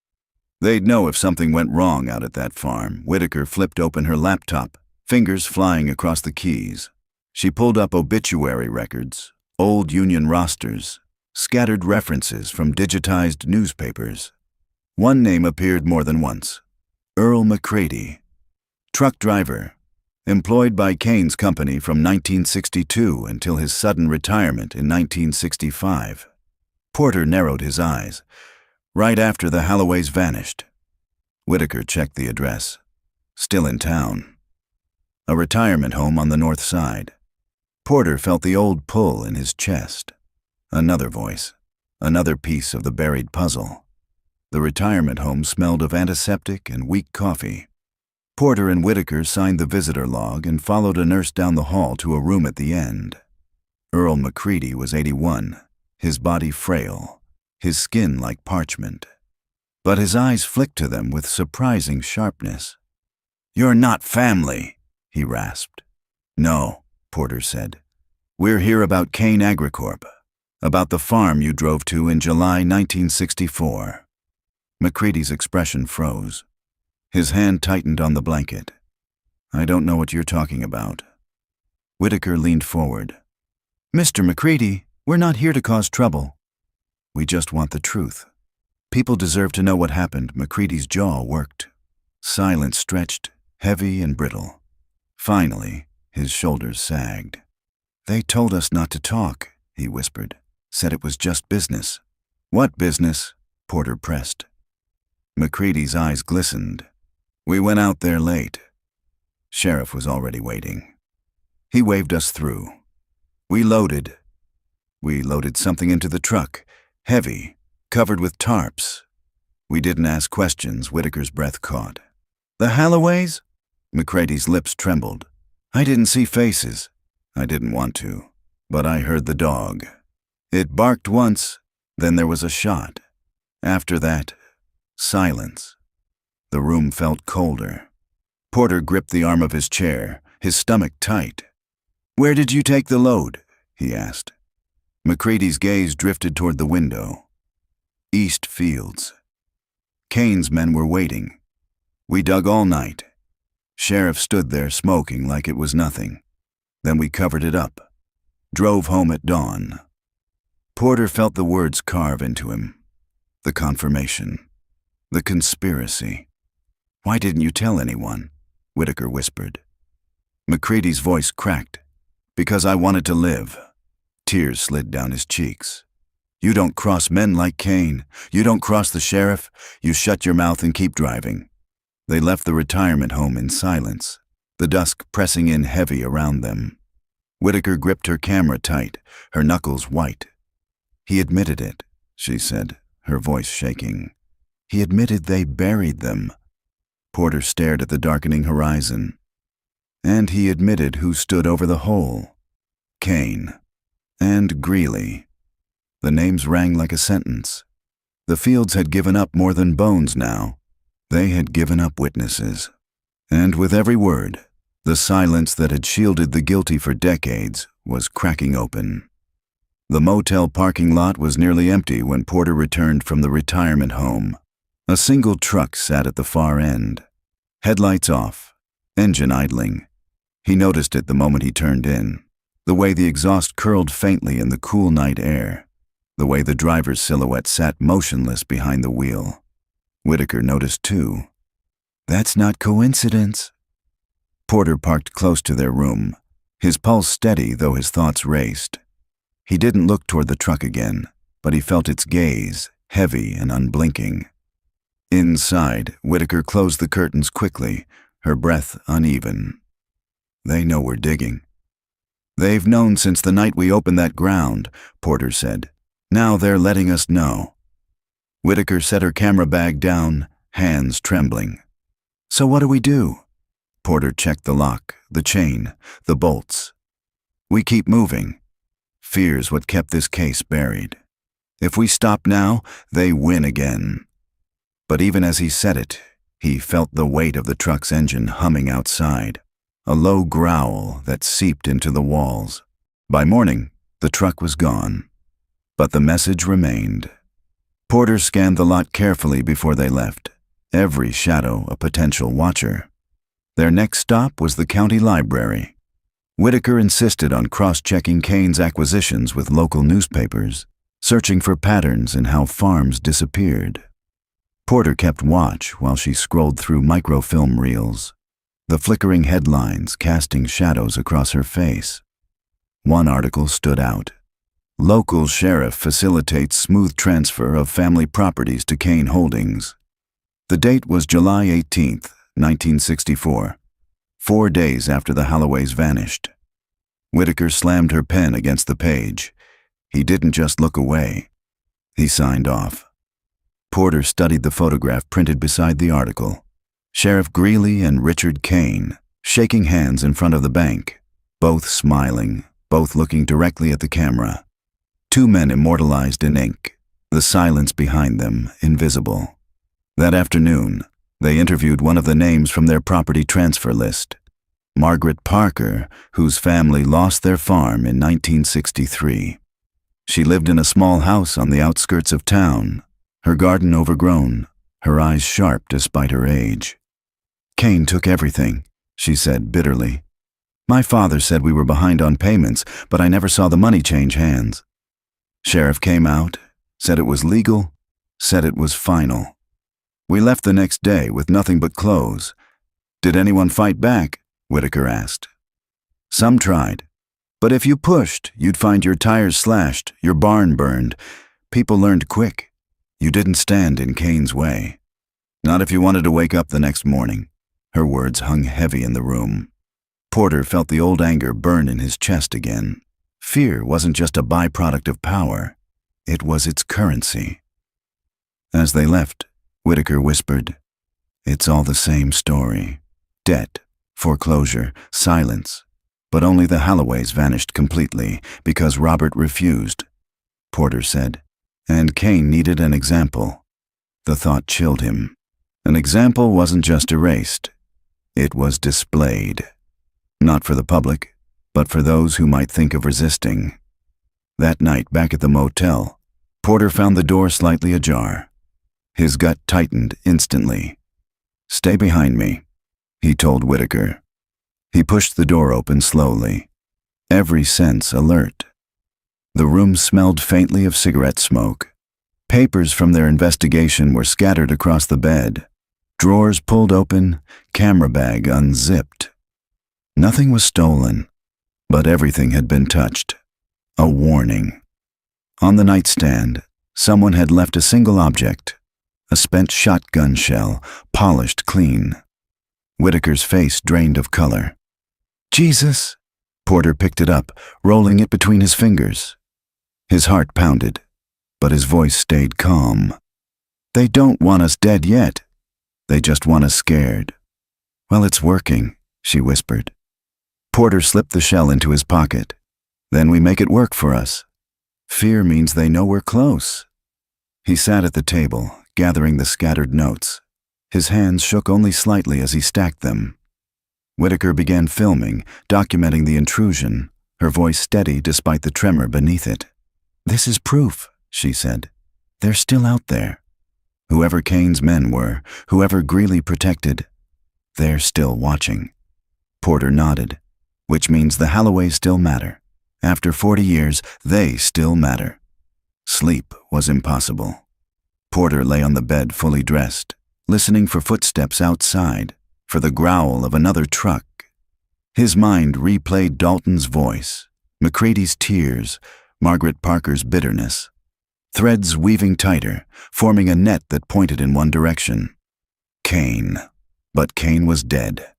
They'd know if something went wrong out at that farm. Whitaker flipped open her laptop, fingers flying across the keys. She pulled up obituary records, old union rosters, scattered references from digitized newspapers. One name appeared more than once. Earl McCready. Truck driver. Employed by Kane's company from 1962 until his sudden retirement in 1965. Porter narrowed his eyes. Right after the Holloways vanished. Whitaker checked the address. Still in town. A retirement home on the north side. Porter felt the old pull in his chest. Another voice. Another piece of the buried puzzle. The retirement home smelled of antiseptic and weak coffee. Porter and Whitaker signed the visitor log and followed a nurse down the hall to a room at the end. Earl McCready was 81, his body frail, his skin like parchment. But his eyes flicked to them with surprising sharpness. "You're not family," he rasped. "No," Porter said. "We're here about Kane Agricorp, about the farm you drove to in July 1964. McCready's expression froze. His hand tightened on the blanket. "I don't know what you're talking about." Whitaker leaned forward. "Mr. McCready, we're not here to cause trouble. We just want the truth. People deserve to know what happened." McCready's jaw worked. Silence stretched, heavy and brittle. Finally, his shoulders sagged. "They told us not to talk," he whispered. "Said it was just business." "What business?" Porter pressed. McCready's eyes glistened. "We went out there late. Sheriff was already waiting. He waved us through. We loaded something into the truck, heavy, covered with tarps. We didn't ask questions, Whitaker's breath caught. The Halloways? McCrady's lips trembled. I didn't see faces. I didn't want to, but I heard the dog. It barked once, then there was a shot. After that, silence. The room felt colder. Porter gripped the arm of his chair, his stomach tight. Where did you take the load? He asked. McCrady's gaze drifted toward the window. East Fields. Kane's men were waiting. We dug all night. Sheriff stood there smoking like it was nothing. Then we covered it up. Drove home at dawn. Porter felt the words carve into him. The confirmation. The conspiracy. Why didn't you tell anyone? Whitaker whispered. McCrady's voice cracked. Because I wanted to live. Tears slid down his cheeks. You don't cross men like Kane. You don't cross the sheriff. You shut your mouth and keep driving. They left the retirement home in silence, the dusk pressing in heavy around them. Whitaker gripped her camera tight, her knuckles white. He admitted it, she said, her voice shaking. He admitted they buried them. Porter stared at the darkening horizon. And he admitted who stood over the hole. Kane. And Greeley. The names rang like a sentence. The Fields had given up more than bones now. They had given up witnesses. And with every word, the silence that had shielded the guilty for decades was cracking open. The motel parking lot was nearly empty when Porter returned from the retirement home. A single truck sat at the far end. Headlights off, engine idling. He noticed it the moment he turned in. The way the exhaust curled faintly in the cool night air. The way the driver's silhouette sat motionless behind the wheel. Whitaker noticed too. That's not coincidence. Porter parked close to their room, his pulse steady though his thoughts raced. He didn't look toward the truck again, but he felt its gaze, heavy and unblinking. Inside, Whitaker closed the curtains quickly, her breath uneven. They know we're digging. They've known since the night we opened that ground, Porter said. Now they're letting us know. Whitaker set her camera bag down, hands trembling. So what do we do? Porter checked the lock, the chain, the bolts. We keep moving. Fear's what kept this case buried. If we stop now, they win again. But even as he said it, he felt the weight of the truck's engine humming outside, a low growl that seeped into the walls. By morning, the truck was gone. But the message remained. Porter scanned the lot carefully before they left, every shadow a potential watcher. Their next stop was the county library. Whitaker insisted on cross-checking Kane's acquisitions with local newspapers, searching for patterns in how farms disappeared. Porter kept watch while she scrolled through microfilm reels, the flickering headlines casting shadows across her face. One article stood out. Local sheriff facilitates smooth transfer of family properties to Kane Holdings. The date was July 18, 1964, 4 days after the Halloways vanished. Whitaker slammed her pen against the page. He didn't just look away. He signed off. Porter studied the photograph printed beside the article. Sheriff Greeley and Richard Kane, shaking hands in front of the bank, both smiling, both looking directly at the camera. Two men immortalized in ink, the silence behind them invisible. That afternoon, they interviewed one of the names from their property transfer list, Margaret Parker, whose family lost their farm in 1963. She lived in a small house on the outskirts of town, her garden overgrown, her eyes sharp despite her age. Kane took everything, she said bitterly. My father said we were behind on payments, but I never saw the money change hands. Sheriff came out, said it was legal, said it was final. We left the next day with nothing but clothes. Did anyone fight back? Whitaker asked. Some tried. But if you pushed, you'd find your tires slashed, your barn burned. People learned quick. You didn't stand in Kane's way. Not if you wanted to wake up the next morning. Her words hung heavy in the room. Porter felt the old anger burn in his chest again. Fear wasn't just a byproduct of power. It was its currency. As they left, Whitaker whispered, "It's all the same story. Debt, foreclosure, silence. But only the Halloways vanished completely because Robert refused," Porter said. And Kane needed an example. The thought chilled him. An example wasn't just erased. It was displayed. Not for the public, but for those who might think of resisting. That night, back at the motel, Porter found the door slightly ajar. His gut tightened instantly. "Stay behind me," he told Whitaker. He pushed the door open slowly, every sense alert. The room smelled faintly of cigarette smoke. Papers from their investigation were scattered across the bed. Drawers pulled open, camera bag unzipped. Nothing was stolen, but everything had been touched. A warning. On the nightstand, someone had left a single object, a spent shotgun shell, polished clean. Whitaker's face drained of color. "Jesus!" Porter picked it up, rolling it between his fingers. His heart pounded, but his voice stayed calm. "They don't want us dead yet. They just want us scared." "Well, it's working," she whispered. Porter slipped the shell into his pocket. "Then we make it work for us. Fear means they know we're close." He sat at the table, gathering the scattered notes. His hands shook only slightly as he stacked them. Whitaker began filming, documenting the intrusion, her voice steady despite the tremor beneath it. "This is proof," she said. "They're still out there. Whoever Kane's men were, whoever Greeley protected, they're still watching." Porter nodded, "Which means the Halloways still matter. After 40 years, they still matter." Sleep was impossible. Porter lay on the bed fully dressed, listening for footsteps outside, for the growl of another truck. His mind replayed Dalton's voice, McCready's tears, Margaret Parker's bitterness. Threads weaving tighter, forming a net that pointed in one direction. Kane. But Kane was dead.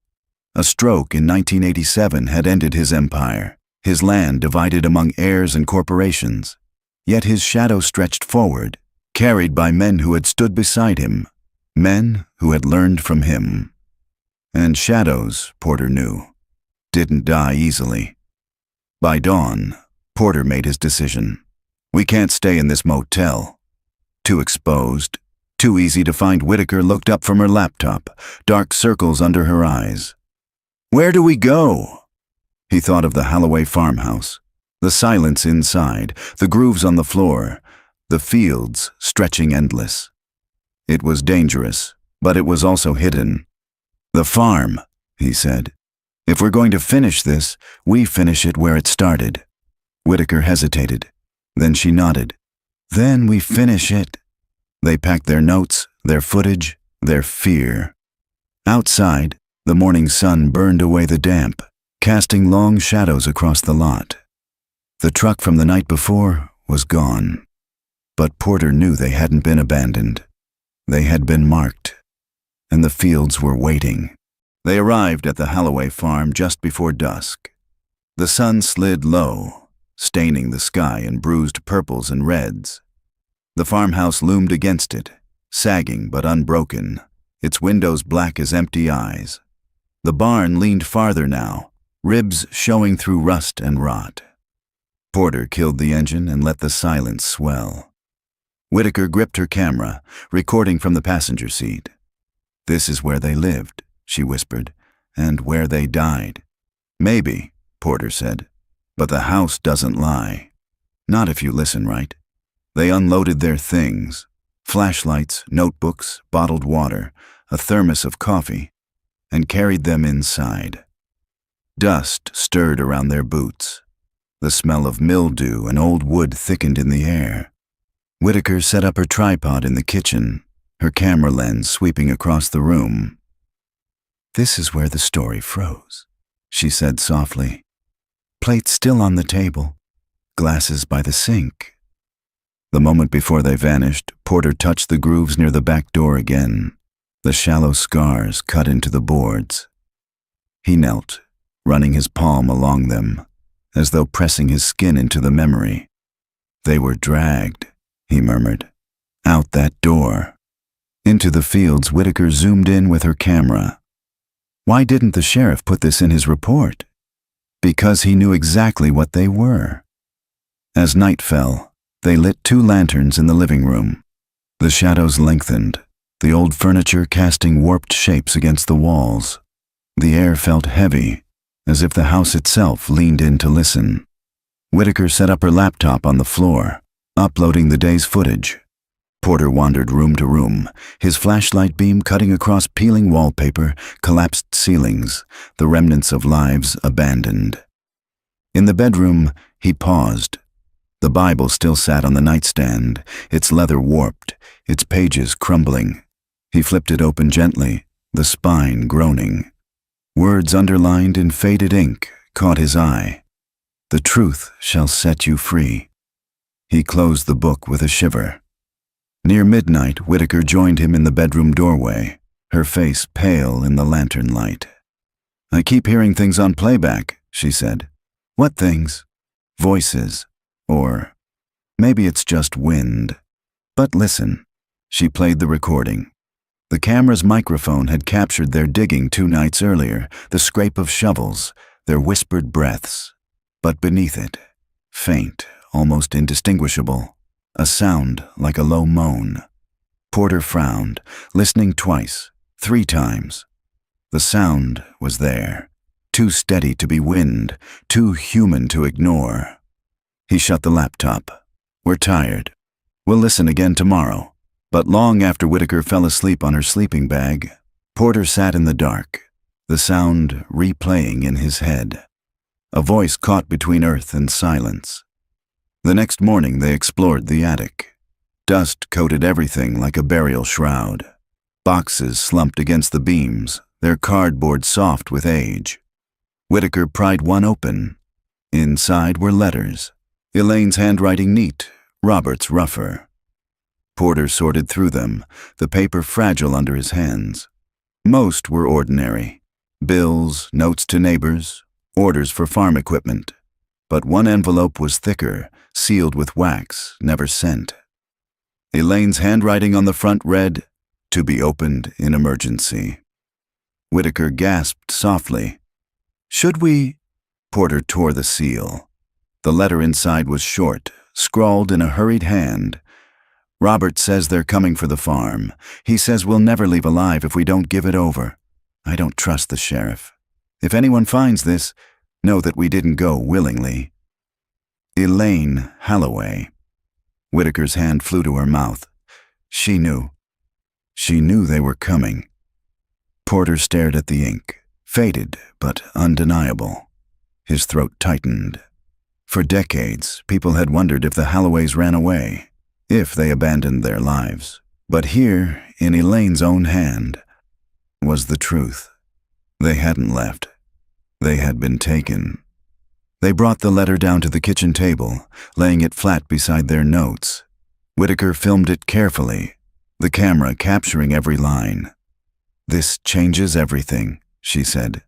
A stroke in 1987 had ended his empire, his land divided among heirs and corporations. Yet his shadow stretched forward, carried by men who had stood beside him, men who had learned from him. And shadows, Porter knew, didn't die easily. By dawn, Porter made his decision. "We can't stay in this motel." Too exposed, too easy to find. Whitaker looked up from her laptop, dark circles under her eyes. "Where do we go?" He thought of the Halloway farmhouse, the silence inside, the grooves on the floor, the fields stretching endless. It was dangerous, but it was also hidden. "The farm," he said. "If we're going to finish this, we finish it where it started." Whitaker hesitated. Then she nodded. "Then we finish it." They packed their notes, their footage, their fear. Outside, the morning sun burned away the damp, casting long shadows across the lot. The truck from the night before was gone. But Porter knew they hadn't been abandoned. They had been marked, and the fields were waiting. They arrived at the Halloway farm just before dusk. The sun slid low, staining the sky in bruised purples and reds. The farmhouse loomed against it, sagging but unbroken, its windows black as empty eyes. The barn leaned farther now, ribs showing through rust and rot. Porter killed the engine and let the silence swell. Whitaker gripped her camera, recording from the passenger seat. "This is where they lived," she whispered, "and where they died." "Maybe," Porter said, "but the house doesn't lie. Not if you listen right." They unloaded their things, flashlights, notebooks, bottled water, a thermos of coffee, and carried them inside. Dust stirred around their boots. The smell of mildew and old wood thickened in the air. Whitaker set up her tripod in the kitchen, her camera lens sweeping across the room. "This is where the story froze," she said softly. "Plates still on the table, glasses by the sink." The moment before they vanished, Porter touched the grooves near the back door again, the shallow scars cut into the boards. He knelt, running his palm along them, as though pressing his skin into the memory. "They were dragged," he murmured, Out that door. Into the fields, Whitaker zoomed in with her camera. Why didn't the sheriff put this in his report? Because he knew exactly what they were. As night fell, they lit 2 lanterns in the living room. The shadows lengthened, the old furniture casting warped shapes against the walls. The air felt heavy, as if the house itself leaned in to listen. Whitaker set up her laptop on the floor, uploading the day's footage. Porter wandered room to room, his flashlight beam cutting across peeling wallpaper, collapsed ceilings, the remnants of lives abandoned. In the bedroom, he paused. The Bible still sat on the nightstand, its leather warped, its pages crumbling. He flipped it open gently, the spine groaning. Words underlined in faded ink caught his eye. "The truth shall set you free." He closed the book with a shiver. Near midnight, Whitaker joined him in the bedroom doorway, her face pale in the lantern light. "I keep hearing things on playback," she said. "What things?" "Voices. Or maybe it's just wind. But listen." She played the recording. The camera's microphone had captured their digging 2 nights earlier, the scrape of shovels, their whispered breaths. But beneath it, faint, almost indistinguishable, a sound like a low moan. Porter frowned, listening twice, 3 times. The sound was there, too steady to be wind, too human to ignore. He shut the laptop. "We're tired. We'll listen again tomorrow." But long after Whitaker fell asleep on her sleeping bag, Porter sat in the dark, the sound replaying in his head. A voice caught between earth and silence. The next morning they explored the attic. Dust coated everything like a burial shroud. Boxes slumped against the beams, their cardboard soft with age. Whitaker pried one open. Inside were letters. Elaine's handwriting neat, Robert's rougher. Porter sorted through them, the paper fragile under his hands. Most were ordinary. Bills, notes to neighbors, orders for farm equipment. But one envelope was thicker, sealed with wax, never sent. Elaine's handwriting on the front read, "To be opened in emergency." Whitaker gasped softly. "Should we?" Porter tore the seal. The letter inside was short, scrawled in a hurried hand. "Robert says they're coming for the farm. He says we'll never leave alive if we don't give it over. I don't trust the sheriff. If anyone finds this, know that we didn't go willingly. Elaine Halloway." Whitaker's hand flew to her mouth. She knew. She knew they were coming. Porter stared at the ink, faded but undeniable. His throat tightened. For decades, people had wondered if the Halloways ran away, if they abandoned their lives. But here, in Elaine's own hand, was the truth. They hadn't left. They had been taken. They brought the letter down to the kitchen table, laying it flat beside their notes. Whitaker filmed it carefully, the camera capturing every line. "This changes everything," she said.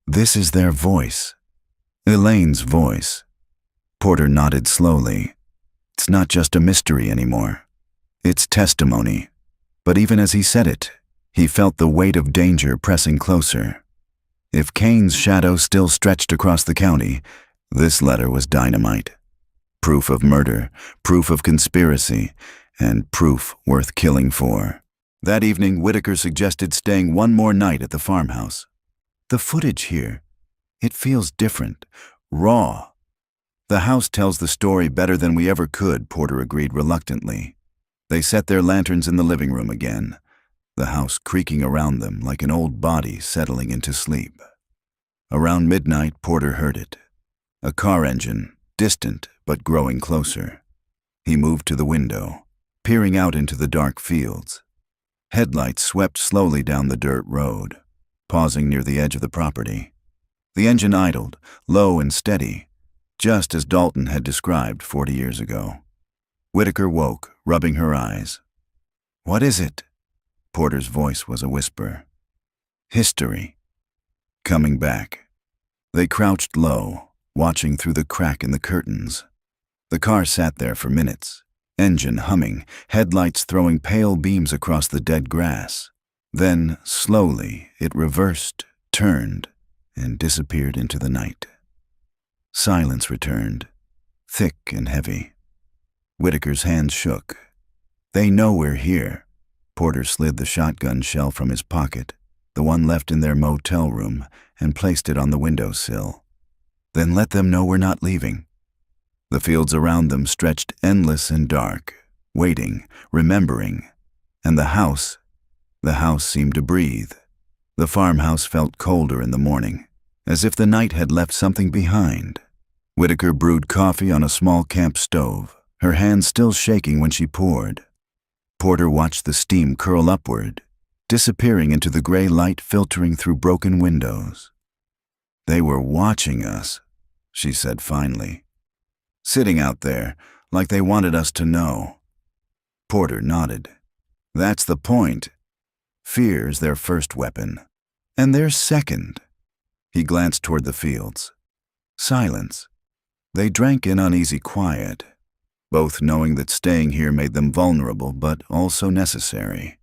"This is their voice. Elaine's voice." Porter nodded slowly. "It's not just a mystery anymore. It's testimony." But even as he said it, he felt the weight of danger pressing closer. If Kane's shadow still stretched across the county, this letter was dynamite. Proof of murder, proof of conspiracy, and proof worth killing for. That evening, Whitaker suggested staying one more night at the farmhouse. "The footage here, it feels different, raw." "The house tells the story better than we ever could," Porter agreed reluctantly. They set their lanterns in the living room again, the house creaking around them like an old body settling into sleep. Around midnight, Porter heard it. A car engine, distant but growing closer. He moved to the window, peering out into the dark fields. Headlights swept slowly down the dirt road, pausing near the edge of the property. The engine idled, low and steady, just as Dalton had described 40 years ago. Whitaker woke, rubbing her eyes. "What is it?" Porter's voice was a whisper. "History. Coming back." They crouched low, watching through the crack in the curtains. The car sat there for minutes, Engine humming, headlights throwing pale beams across the dead grass. Then, slowly, it reversed, turned, and disappeared into the night. Silence returned, thick and heavy. Whitaker's hands shook. "They know we're here." Porter slid the shotgun shell from his pocket, the one left in their motel room, and placed it on the windowsill. "Then let them know we're not leaving." The fields around them stretched endless and dark, waiting, remembering. And the house seemed to breathe. The farmhouse felt colder in the morning, as if the night had left something behind. Whitaker brewed coffee on a small camp stove, her hands still shaking when she poured. Porter watched the steam curl upward, disappearing into the gray light filtering through broken windows. "They were watching us," she said finally. "Sitting out there, like they wanted us to know." Porter nodded. "That's the point. Fear is their first weapon, and their second." He glanced toward the fields. Silence. They drank in uneasy quiet, both knowing that staying here made them vulnerable but also necessary.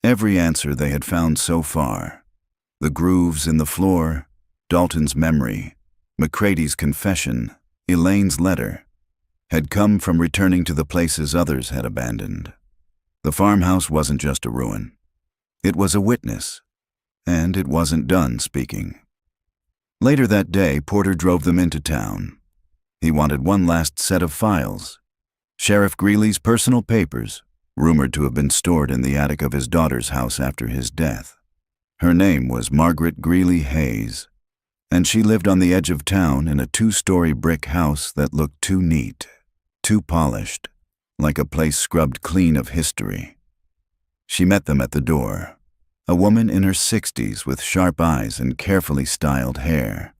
Every answer they had found so far, the grooves in the floor, Dalton's memory, McCrady's confession, Elaine's letter, had come from returning to the places others had abandoned. The farmhouse wasn't just a ruin. It was a witness, and it wasn't done speaking. Later that day, Porter drove them into town. He wanted one last set of files. Sheriff Greeley's personal papers, rumored to have been stored in the attic of his daughter's house after his death. Her name was Margaret Greeley Hayes, and she lived on the edge of town in a 2-story brick house that looked too neat, too polished, like a place scrubbed clean of history. She met them at the door, a woman in her 60s with sharp eyes and carefully styled hair.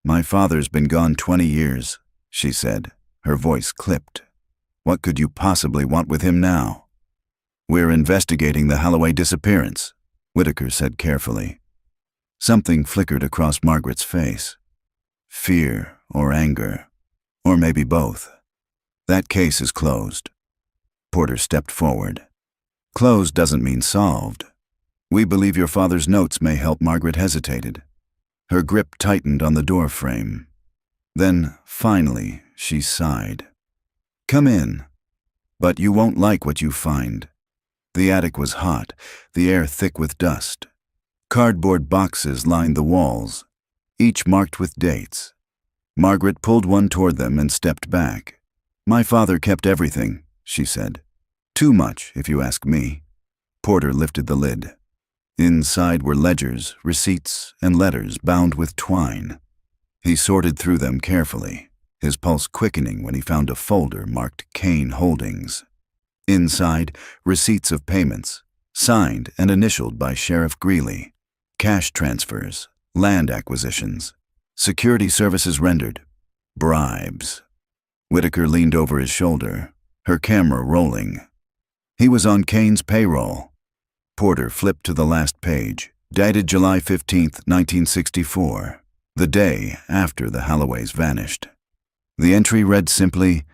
"My father's been gone 20 years, she said, her voice clipped. "What could you possibly want with him now?" "We're investigating the Holloway disappearance," Whitaker said carefully. Something flickered across Margaret's face. Fear or anger, or maybe both. "That case is closed." Porter stepped forward. "Closed doesn't mean solved. We believe your father's notes may help." Margaret hesitated. Her grip tightened on the door frame. Then, finally, she sighed. "Come in. But you won't like what you find." The attic was hot, the air thick with dust. Cardboard boxes lined the walls, each marked with dates. Margaret pulled one toward them and stepped back. "My father kept everything," she said. "Too much, if you ask me." Porter lifted the lid. Inside were ledgers, receipts, and letters bound with twine. He sorted through them carefully, his pulse quickening when he found a folder marked Kane Holdings. Inside, receipts of payments, signed and initialed by Sheriff Greeley, cash transfers, land acquisitions, security services rendered, bribes. Whitaker leaned over his shoulder, her camera rolling. He was on Kane's payroll. Porter flipped to the last page, dated July 15, 1964, the day after the Halloways vanished. The entry read simply,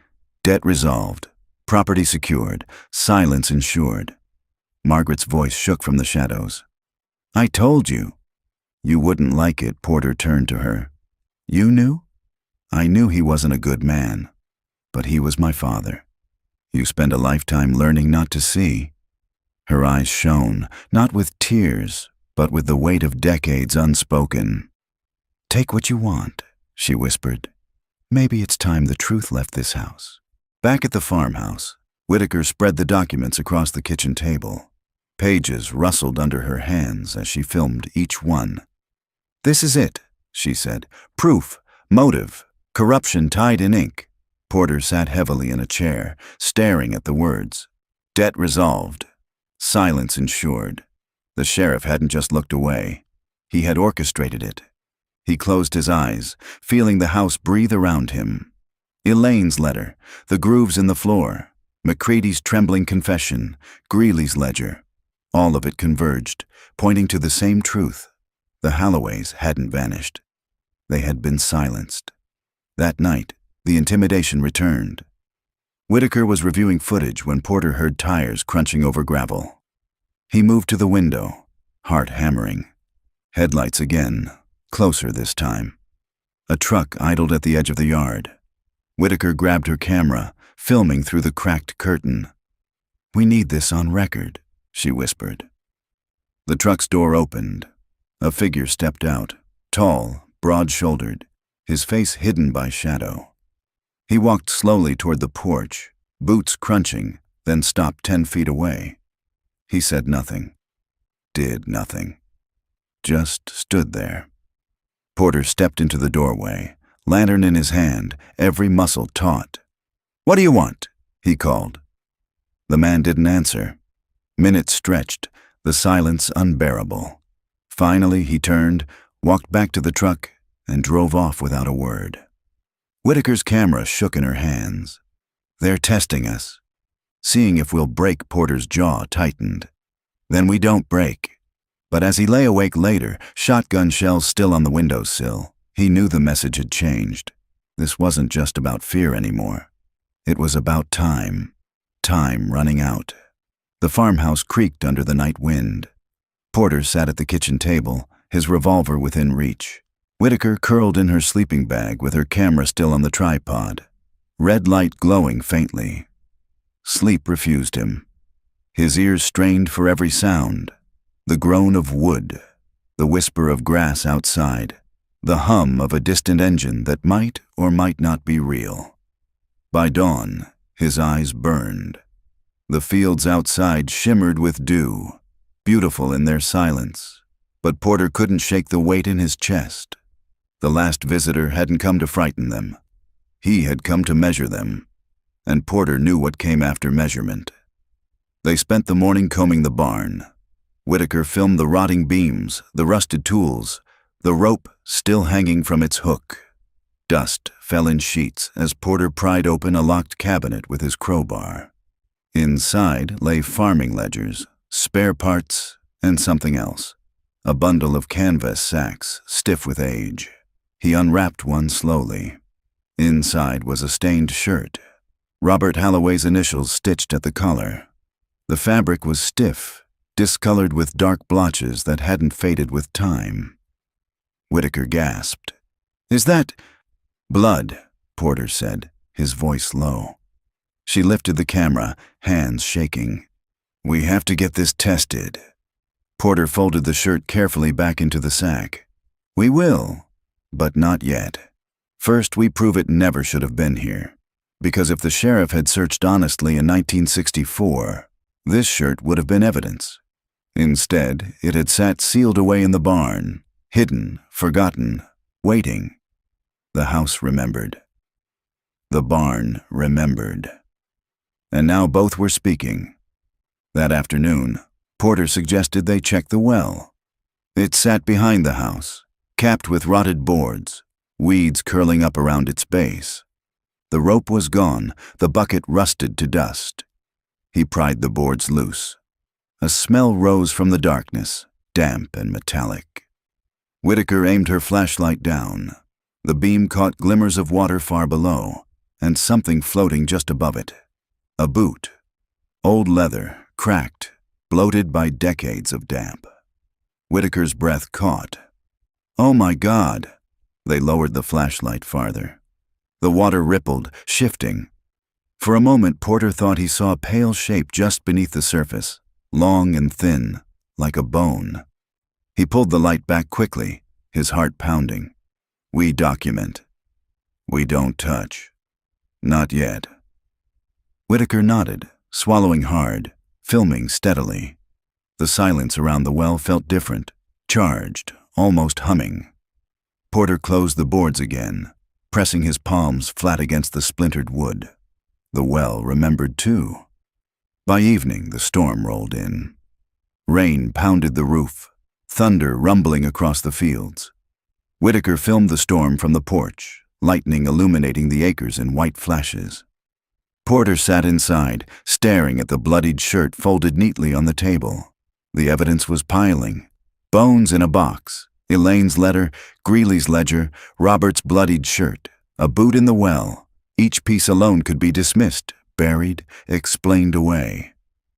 "Debt resolved, property secured, silence insured." Margaret's voice shook from the shadows. "I told you." "You wouldn't like it," Porter turned to her. "You knew?" "I knew he wasn't a good man, but he was my father. You spend a lifetime learning not to see." Her eyes shone, not with tears, but with the weight of decades unspoken. "Take what you want," she whispered. "Maybe it's time the truth left this house." Back at the farmhouse, Whitaker spread the documents across the kitchen table. Pages rustled under her hands as she filmed each one. "This is it," she said. "Proof, motive, corruption tied in ink." Porter sat heavily in a chair, staring at the words. Debt resolved. Silence insured. The sheriff hadn't just looked away. He had orchestrated it. He closed his eyes, feeling the house breathe around him. Elaine's letter, the grooves in the floor, McCrady's trembling confession, Greeley's ledger. All of it converged, pointing to the same truth. The Halloways hadn't vanished. They had been silenced. That night, the intimidation returned. Whitaker was reviewing footage when Porter heard tires crunching over gravel. He moved to the window, heart hammering. Headlights again, closer this time. A truck idled at the edge of the yard. Whitaker grabbed her camera, filming through the cracked curtain. "We need this on record," she whispered. The truck's door opened. A figure stepped out, tall, broad-shouldered, his face hidden by shadow. He walked slowly toward the porch, boots crunching, then stopped 10 feet away. He said nothing, did nothing, just stood there. Porter stepped into the doorway, lantern in his hand, every muscle taut. "What do you want?" he called. The man didn't answer. Minutes stretched, the silence unbearable. Finally, he turned, walked back to the truck, and drove off without a word. Whitaker's camera shook in her hands. "They're testing us. Seeing if we'll break." Porter's jaw tightened. "Then we don't break." But as he lay awake later, shotgun shells still on the windowsill, he knew the message had changed. This wasn't just about fear anymore. It was about time. Time running out. The farmhouse creaked under the night wind. Porter sat at the kitchen table, his revolver within reach. Whitaker curled in her sleeping bag with her camera still on the tripod, red light glowing faintly. Sleep refused him. His ears strained for every sound. The groan of wood, the whisper of grass outside, the hum of a distant engine that might or might not be real. By dawn, his eyes burned. The fields outside shimmered with dew, beautiful in their silence, but Porter couldn't shake the weight in his chest. The last visitor hadn't come to frighten them. He had come to measure them, and Porter knew what came after measurement. They spent the morning combing the barn. Whitaker filmed the rotting beams, the rusted tools, the rope still hanging from its hook. Dust fell in sheets as Porter pried open a locked cabinet with his crowbar. Inside lay farming ledgers, spare parts, and something else. A bundle of canvas sacks, stiff with age. He unwrapped one slowly. Inside was a stained shirt, Robert Halloway's initials stitched at the collar. The fabric was stiff, discolored with dark blotches that hadn't faded with time. Whitaker gasped. "Is that—" "Blood," Porter said, his voice low. She lifted the camera, hands shaking. "We have to get this tested." Porter folded the shirt carefully back into the sack. "We will, but not yet. First, we prove it never should have been here. Because if the sheriff had searched honestly in 1964, this shirt would have been evidence. Instead, it had sat sealed away in the barn, hidden, forgotten, waiting. The house remembered. The barn remembered. And now both were speaking. That afternoon, Porter suggested they check the well. It sat behind the house, capped with rotted boards, weeds curling up around its base. The rope was gone, the bucket rusted to dust. He pried the boards loose. A smell rose from the darkness, damp and metallic. Whitaker aimed her flashlight down. The beam caught glimmers of water far below, and something floating just above it. A boot. Old leather, cracked, bloated by decades of damp. Whitaker's breath caught. "Oh my God!" They lowered the flashlight farther. The water rippled, shifting. For a moment, Porter thought he saw a pale shape just beneath the surface, long and thin, like a bone. He pulled the light back quickly, his heart pounding. "We document. We don't touch. Not yet." Whitaker nodded, swallowing hard, filming steadily. The silence around the well felt different, charged, almost humming. Porter closed the boards again, pressing his palms flat against the splintered wood. The well remembered too. By evening, the storm rolled in. Rain pounded the roof, thunder rumbling across the fields. Whitaker filmed the storm from the porch, lightning illuminating the acres in white flashes. Porter sat inside, staring at the bloodied shirt folded neatly on the table. The evidence was piling. Bones in a box, Elaine's letter, Greeley's ledger, Robert's bloodied shirt, a boot in the well. Each piece alone could be dismissed, buried, explained away.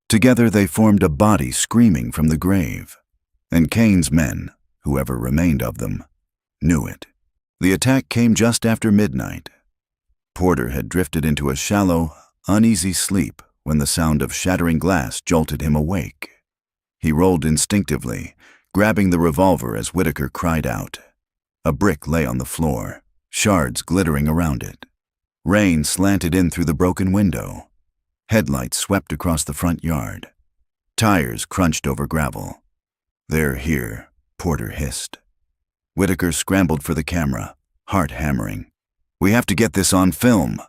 Together they formed a body screaming from the grave. And Kane's men, whoever remained of them, knew it. The attack came just after midnight. Porter had drifted into a shallow, uneasy sleep when the sound of shattering glass jolted him awake. He rolled instinctively, grabbing the revolver as Whitaker cried out. A brick lay on the floor, shards glittering around it. Rain slanted in through the broken window. Headlights swept across the front yard. Tires crunched over gravel. "They're here," Porter hissed. Whitaker scrambled for the camera, heart hammering. "We have to get this on film."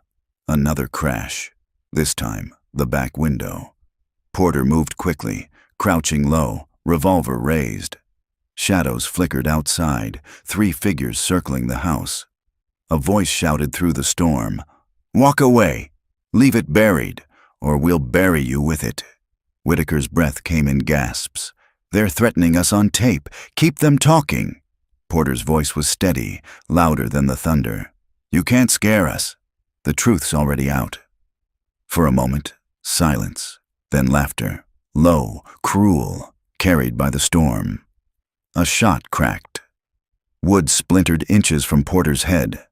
Another crash. This time, the back window. Porter moved quickly, crouching low, revolver raised. Shadows flickered outside, 3 figures circling the house. A voice shouted through the storm, "Walk away! Leave it buried, or we'll bury you with it." Whitaker's breath came in gasps. "They're threatening us on tape. Keep them talking." Porter's voice was steady, louder than the thunder. "You can't scare us. The truth's already out." For a moment, silence, then laughter, low, cruel, carried by the storm. A shot cracked. Wood splintered inches from Porter's head.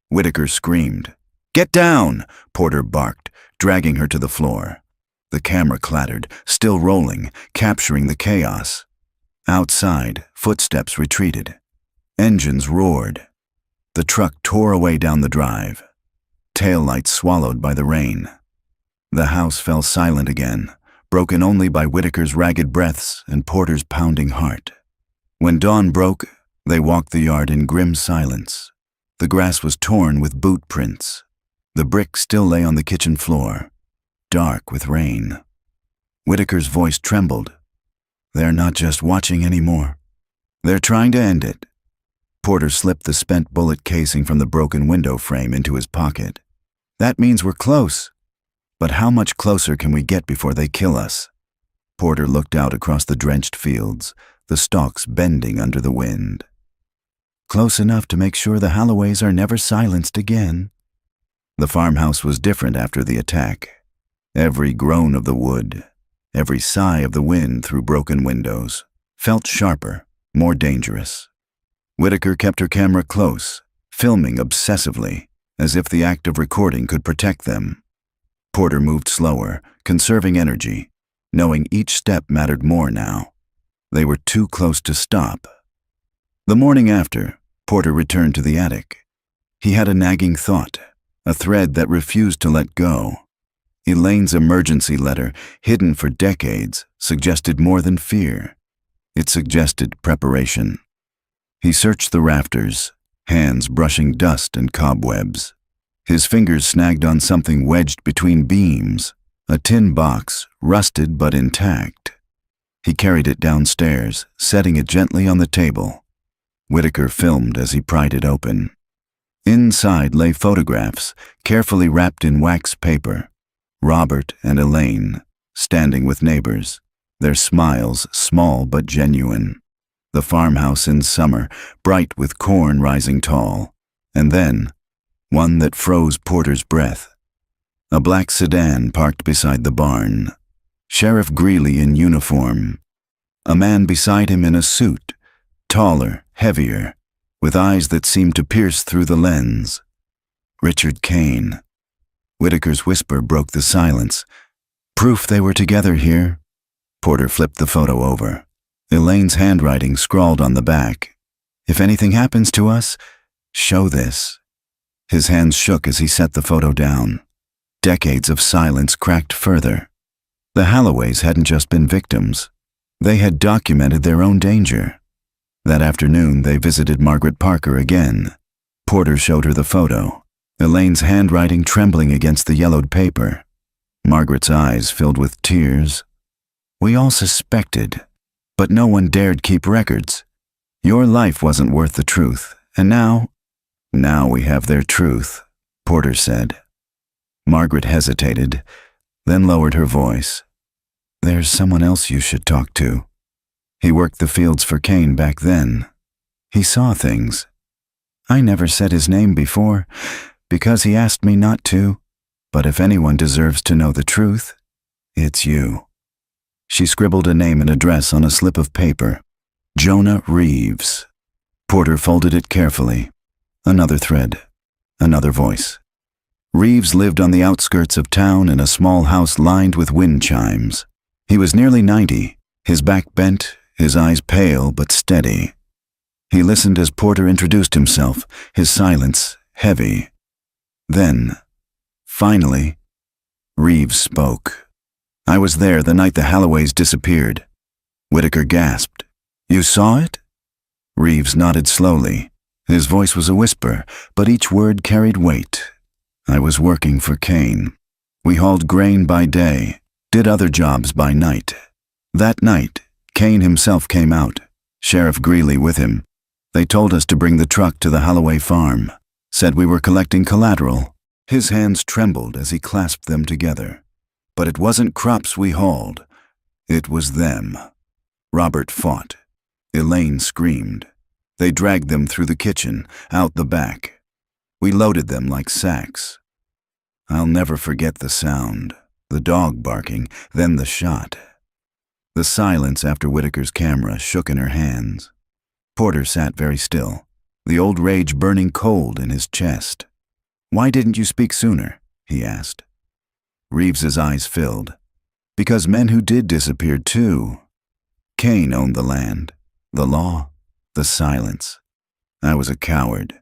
Whitaker screamed. "Get down!" Porter barked, dragging her to the floor. The camera clattered, still rolling, capturing the chaos. Outside, footsteps retreated. Engines roared. The truck tore away down the drive. Taillights swallowed by the rain. The house fell silent again, broken only by Whitaker's ragged breaths and Porter's pounding heart. When dawn broke, they walked the yard in grim silence. The grass was torn with boot prints. The brick still lay on the kitchen floor, dark with rain. Whitaker's voice trembled. "They're not just watching anymore. They're trying to end it." Porter slipped the spent bullet casing from the broken window frame into his pocket. "That means we're close. But how much closer can we get before they kill us?" Porter looked out across the drenched fields, the stalks bending under the wind. "Close enough to make sure the Halloways are never silenced again." The farmhouse was different after the attack. Every groan of the wood, every sigh of the wind through broken windows, felt sharper, more dangerous. Whitaker kept her camera close, filming obsessively, as if the act of recording could protect them. Porter moved slower, conserving energy, knowing each step mattered more now. They were too close to stop. The morning after, Porter returned to the attic. He had a nagging thought, a thread that refused to let go. Elaine's emergency letter, hidden for decades, suggested more than fear. It suggested preparation. He searched the rafters, hands brushing dust and cobwebs. His fingers snagged on something wedged between beams, a tin box, rusted but intact. He carried it downstairs, setting it gently on the table. Whitaker filmed as he pried it open. Inside lay photographs, carefully wrapped in wax paper. Robert and Elaine, standing with neighbors, their smiles small but genuine. The farmhouse in summer, bright with corn rising tall. And then, one that froze Porter's breath. A black sedan parked beside the barn. Sheriff Greeley in uniform. A man beside him in a suit, taller, heavier, with eyes that seemed to pierce through the lens. Richard Kane. Whitaker's whisper broke the silence. "Proof they were together here." Porter flipped the photo over. Elaine's handwriting scrawled on the back. "If anything happens to us, show this." His hands shook as he set the photo down. Decades of silence cracked further. The Halloways hadn't just been victims. They had documented their own danger. That afternoon, they visited Margaret Parker again. Porter showed her the photo, Elaine's handwriting trembling against the yellowed paper. Margaret's eyes filled with tears. "We all suspected, but no one dared keep records. Your life wasn't worth the truth, and now we have their truth," Porter said. Margaret hesitated, then lowered her voice. "There's someone else you should talk to. He worked the fields for Kane back then. He saw things. I never said his name before, because he asked me not to. But if anyone deserves to know the truth, it's you." She scribbled a name and address on a slip of paper. Jonah Reeves. Porter folded it carefully. Another thread. Another voice. Reeves lived on the outskirts of town in a small house lined with wind chimes. He was nearly 90, his back bent, his eyes pale but steady. He listened as Porter introduced himself, his silence heavy. Then, finally, Reeves spoke. "I was there the night the Halloways disappeared." Whitaker gasped. "You saw it?" Reeves nodded slowly. His voice was a whisper, but each word carried weight. "I was working for Kane. We hauled grain by day, did other jobs by night. That night, Kane himself came out, Sheriff Greeley with him. They told us to bring the truck to the Holloway farm, said we were collecting collateral." His hands trembled as he clasped them together. "But it wasn't crops we hauled. It was them." Robert fought. Elaine screamed. They dragged them through the kitchen, out the back. We loaded them like sacks. I'll never forget the sound, the dog barking, then the shot. The silence after Whitaker's camera shook in her hands. Porter sat very still, the old rage burning cold in his chest. "Why didn't you speak sooner?" he asked. Reeves's eyes filled. "Because men who did disappear too. Kane owned the land, the law, the silence. I was a coward,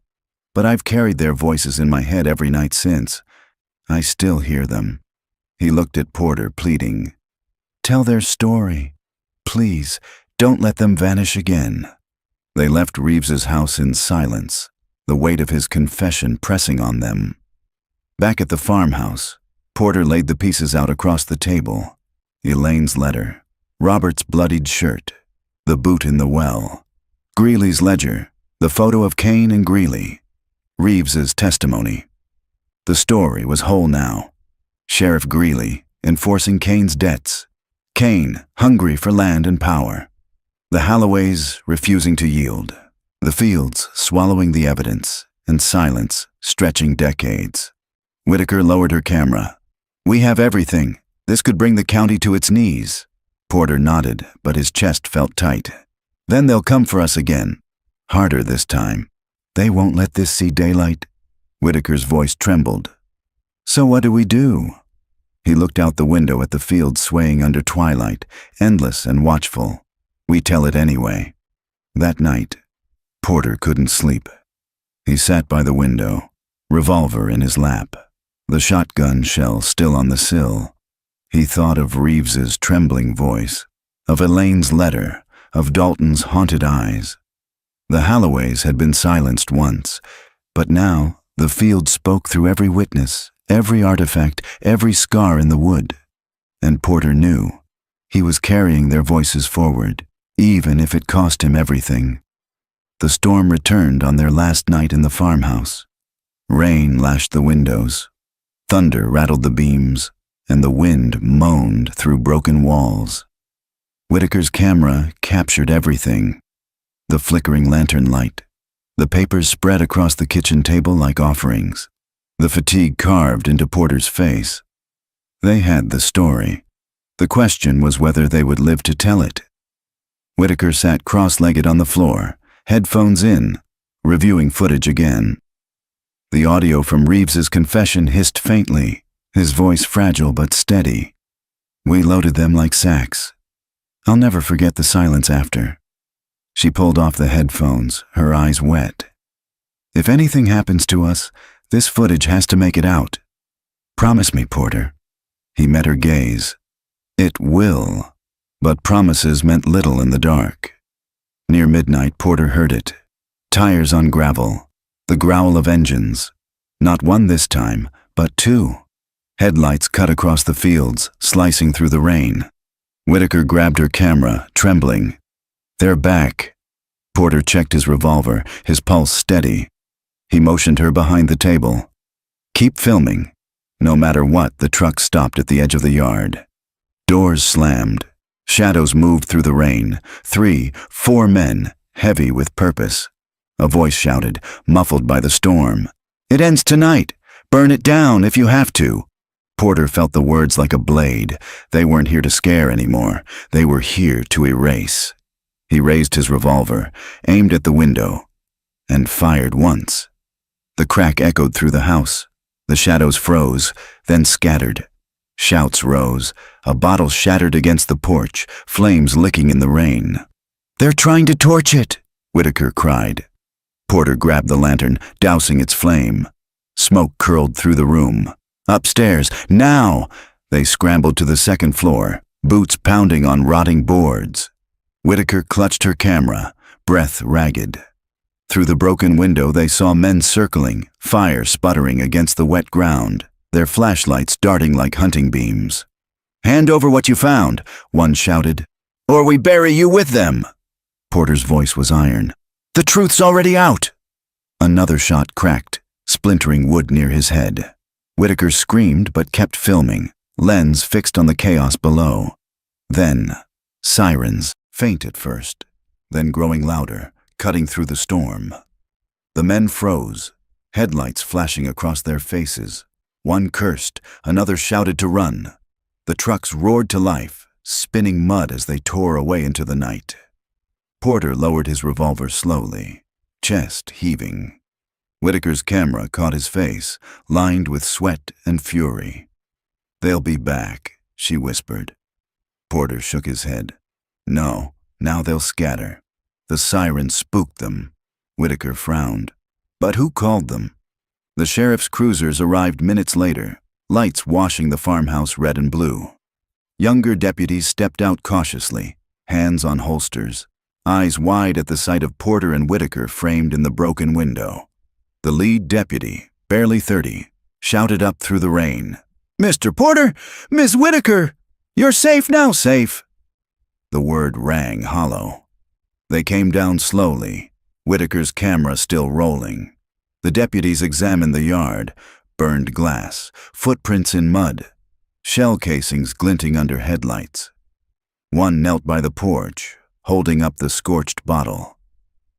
but I've carried their voices in my head every night since. I still hear them." He looked at Porter, pleading. "Tell their story. Please, don't let them vanish again." They left Reeves's house in silence, the weight of his confession pressing on them. Back at the farmhouse, Porter laid the pieces out across the table. Elaine's letter, Robert's bloodied shirt, the boot in the well, Greeley's ledger, the photo of Kane and Greeley, Reeves's testimony. The story was whole now. Sheriff Greeley enforcing Kane's debts, Kane hungry for land and power, the Halloways refusing to yield, the fields swallowing the evidence, and silence stretching decades. Whitaker lowered her camera. "We have everything. This could bring the county to its knees." Porter nodded, but his chest felt tight. "Then they'll come for us again. Harder this time. They won't let this see daylight." Whitaker's voice trembled. "So what do we do?" He looked out the window at the field swaying under twilight, endless and watchful. "We tell it anyway." That night, Porter couldn't sleep. He sat by the window, revolver in his lap, the shotgun shell still on the sill. He thought of Reeves's trembling voice, of Elaine's letter, of Dalton's haunted eyes. The Halloways had been silenced once, but now the field spoke through every witness, every artifact, every scar in the wood. And Porter knew he was carrying their voices forward, even if it cost him everything. The storm returned on their last night in the farmhouse. Rain lashed the windows. Thunder rattled the beams, and the wind moaned through broken walls. Whitaker's camera captured everything. The flickering lantern light, the papers spread across the kitchen table like offerings, the fatigue carved into Porter's face. They had the story. The question was whether they would live to tell it. Whitaker sat cross-legged on the floor, headphones in, reviewing footage again. The audio from Reeves's confession hissed faintly, his voice fragile but steady. "We loaded them like sacks. I'll never forget the silence after." She pulled off the headphones, her eyes wet. "If anything happens to us, this footage has to make it out. Promise me, Porter." He met her gaze. It will. But promises meant little in the dark. Near midnight, Porter heard it. Tires on gravel, the growl of engines. Not one this time, but two. Headlights cut across the fields, slicing through the rain. Whitaker grabbed her camera, trembling. "They're back." Porter checked his revolver, his pulse steady. He motioned her behind the table. "Keep filming." No matter what, the truck stopped at the edge of the yard. Doors slammed. Shadows moved through the rain. 3, 4 men, heavy with purpose. A voice shouted, muffled by the storm. "It ends tonight. Burn it down if you have to." Porter felt the words like a blade. They weren't here to scare anymore. They were here to erase. He raised his revolver, aimed at the window, and fired once. The crack echoed through the house. The shadows froze, then scattered. Shouts rose. A bottle shattered against the porch, flames licking in the rain. "They're trying to torch it," Whitaker cried. Porter grabbed the lantern, dousing its flame. Smoke curled through the room. "Upstairs, now!" They scrambled to the second floor, boots pounding on rotting boards. Whitaker clutched her camera, breath ragged. Through the broken window they saw men circling, fire sputtering against the wet ground, their flashlights darting like hunting beams. "Hand over what you found," one shouted, "or we bury you with them." Porter's voice was iron. "The truth's already out." Another shot cracked, splintering wood near his head. Whitaker screamed but kept filming, lens fixed on the chaos below. Then, sirens, faint at first, then growing louder, cutting through the storm. The men froze, headlights flashing across their faces. One cursed, another shouted to run. The trucks roared to life, spinning mud as they tore away into the night. Porter lowered his revolver slowly, chest heaving. Whitaker's camera caught his face, lined with sweat and fury. "They'll be back," she whispered. Porter shook his head. "No, now they'll scatter. The sirens spooked them." Whitaker frowned. "But who called them?" The sheriff's cruisers arrived minutes later, lights washing the farmhouse red and blue. Younger deputies stepped out cautiously, hands on holsters, eyes wide at the sight of Porter and Whitaker framed in the broken window. The lead deputy, barely 30, shouted up through the rain, "Mr. Porter! Miss Whitaker! You're safe now, safe!" The word rang hollow. They came down slowly, Whitaker's camera still rolling. The deputies examined the yard, burned glass, footprints in mud, shell casings glinting under headlights. One knelt by the porch, holding up the scorched bottle.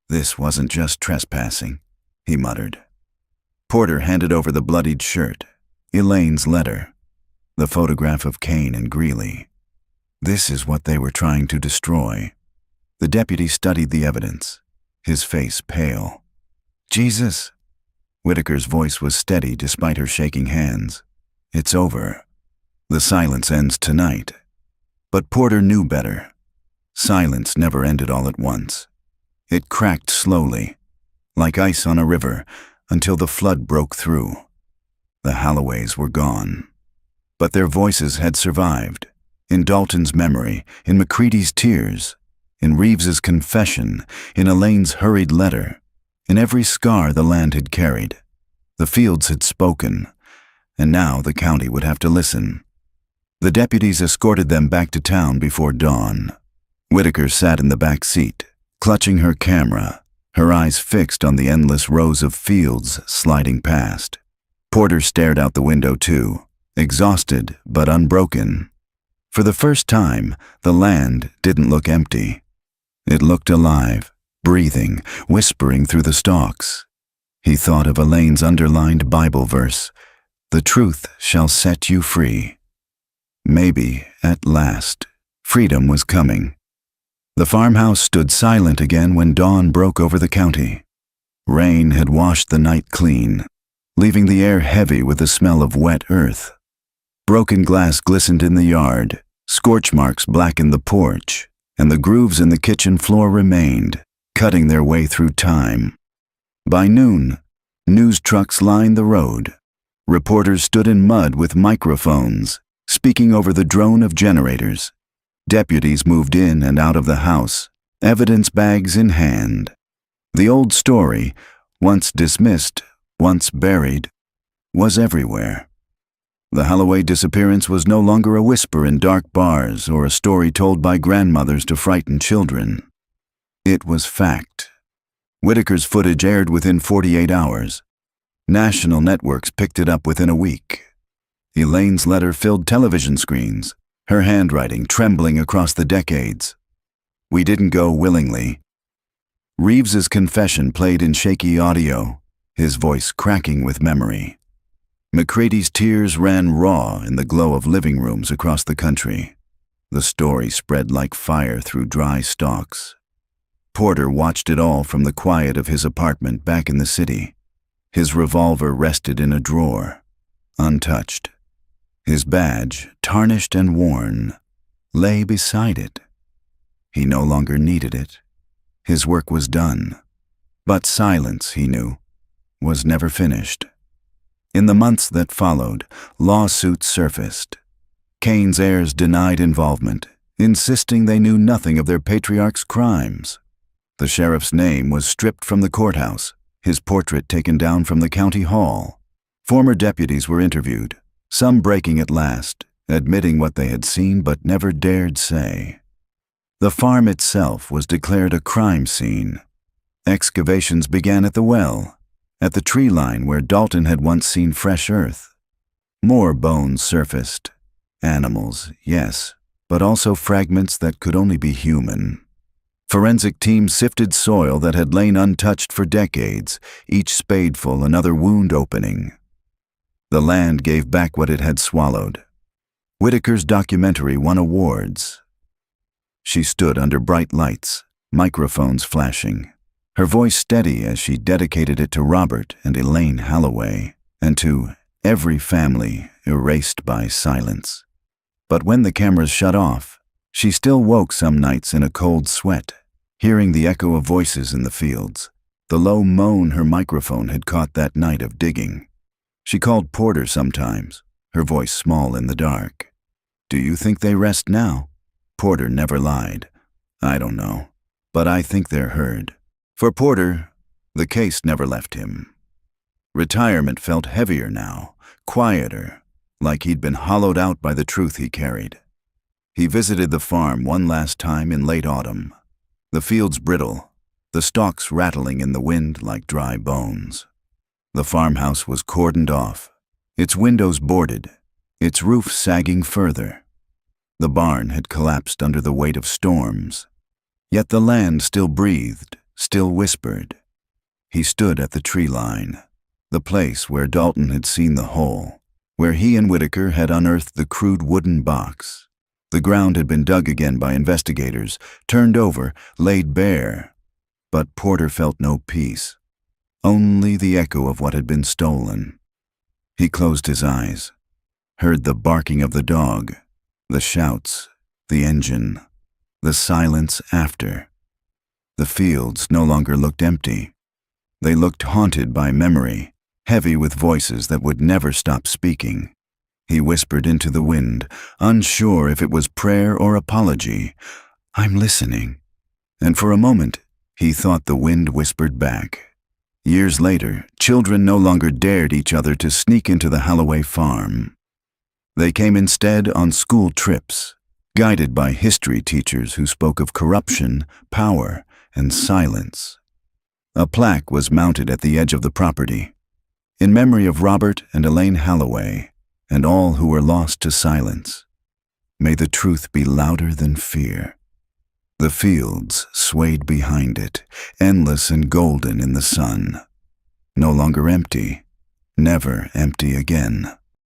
"This wasn't just trespassing," he muttered. Porter handed over the bloodied shirt, Elaine's letter, the photograph of Kane and Greeley. This is what they were trying to destroy. The deputy studied the evidence, his face pale. "Jesus." Whitaker's voice was steady despite her shaking hands. "It's over. The silence ends tonight." But Porter knew better. Silence never ended all at once. It cracked slowly, like ice on a river, until the flood broke through. The Halloways were gone. But their voices had survived. In Dalton's memory, in McCready's tears, in Reeves's confession, in Elaine's hurried letter, in every scar the land had carried. The fields had spoken, and now the county would have to listen. The deputies escorted them back to town before dawn. Whitaker sat in the back seat, clutching her camera, her eyes fixed on the endless rows of fields sliding past. Porter stared out the window too, exhausted but unbroken. For the first time, the land didn't look empty. It looked alive, breathing, whispering through the stalks. He thought of Elaine's underlined Bible verse, "The truth shall set you free." Maybe, at last, freedom was coming. The farmhouse stood silent again when dawn broke over the county. Rain had washed the night clean, leaving the air heavy with the smell of wet earth. Broken glass glistened in the yard, scorch marks blackened the porch, and the grooves in the kitchen floor remained, cutting their way through time. By noon, news trucks lined the road. Reporters stood in mud with microphones, speaking over the drone of generators. Deputies moved in and out of the house, evidence bags in hand. The old story, once dismissed, once buried, was everywhere. The Holloway disappearance was no longer a whisper in dark bars or a story told by grandmothers to frighten children. It was fact. Whitaker's footage aired within 48 hours. National networks picked it up within a week. Elaine's letter filled television screens, her handwriting trembling across the decades. "We didn't go willingly." Reeves's confession played in shaky audio, his voice cracking with memory. McCrady's tears ran raw in the glow of living rooms across the country. The story spread like fire through dry stalks. Porter watched it all from the quiet of his apartment back in the city. His revolver rested in a drawer, untouched. His badge, tarnished and worn, lay beside it. He no longer needed it. His work was done. But silence, he knew, was never finished. In the months that followed, lawsuits surfaced. Kane's heirs denied involvement, insisting they knew nothing of their patriarch's crimes. The sheriff's name was stripped from the courthouse, his portrait taken down from the county hall. Former deputies were interviewed, some breaking at last, admitting what they had seen but never dared say. The farm itself was declared a crime scene. Excavations began at the well, at the tree line where Dalton had once seen fresh earth. More bones surfaced. Animals, yes, but also fragments that could only be human. Forensic teams sifted soil that had lain untouched for decades, each spadeful another wound opening. The land gave back what it had swallowed. Whitaker's documentary won awards. She stood under bright lights, microphones flashing, her voice steady as she dedicated it to Robert and Elaine Halloway, and to every family erased by silence. But when the cameras shut off, she still woke some nights in a cold sweat, hearing the echo of voices in the fields, the low moan her microphone had caught that night of digging. She called Porter sometimes, her voice small in the dark. "Do you think they rest now?" Porter never lied. "I don't know, but I think they're heard." For Porter, the case never left him. Retirement felt heavier now, quieter, like he'd been hollowed out by the truth he carried. He visited the farm one last time in late autumn. The fields brittle, the stalks rattling in the wind like dry bones. The farmhouse was cordoned off, its windows boarded, its roof sagging further. The barn had collapsed under the weight of storms, yet the land still breathed, still whispered. He stood at the tree line, the place where Dalton had seen the hole, where he and Whitaker had unearthed the crude wooden box. The ground had been dug again by investigators, turned over, laid bare. But Porter felt no peace, only the echo of what had been stolen. He closed his eyes, heard the barking of the dog, the shouts, the engine, the silence after. The fields no longer looked empty. They looked haunted by memory, heavy with voices that would never stop speaking. He whispered into the wind, unsure if it was prayer or apology, "I'm listening." And for a moment, he thought the wind whispered back. Years later, children no longer dared each other to sneak into the Halloway farm. They came instead on school trips, guided by history teachers who spoke of corruption, power, and silence. A plaque was mounted at the edge of the property, in memory of Robert and Elaine Halloway, and all who were lost to silence. May the truth be louder than fear. The fields swayed behind it, endless and golden in the sun. No longer empty, never empty again.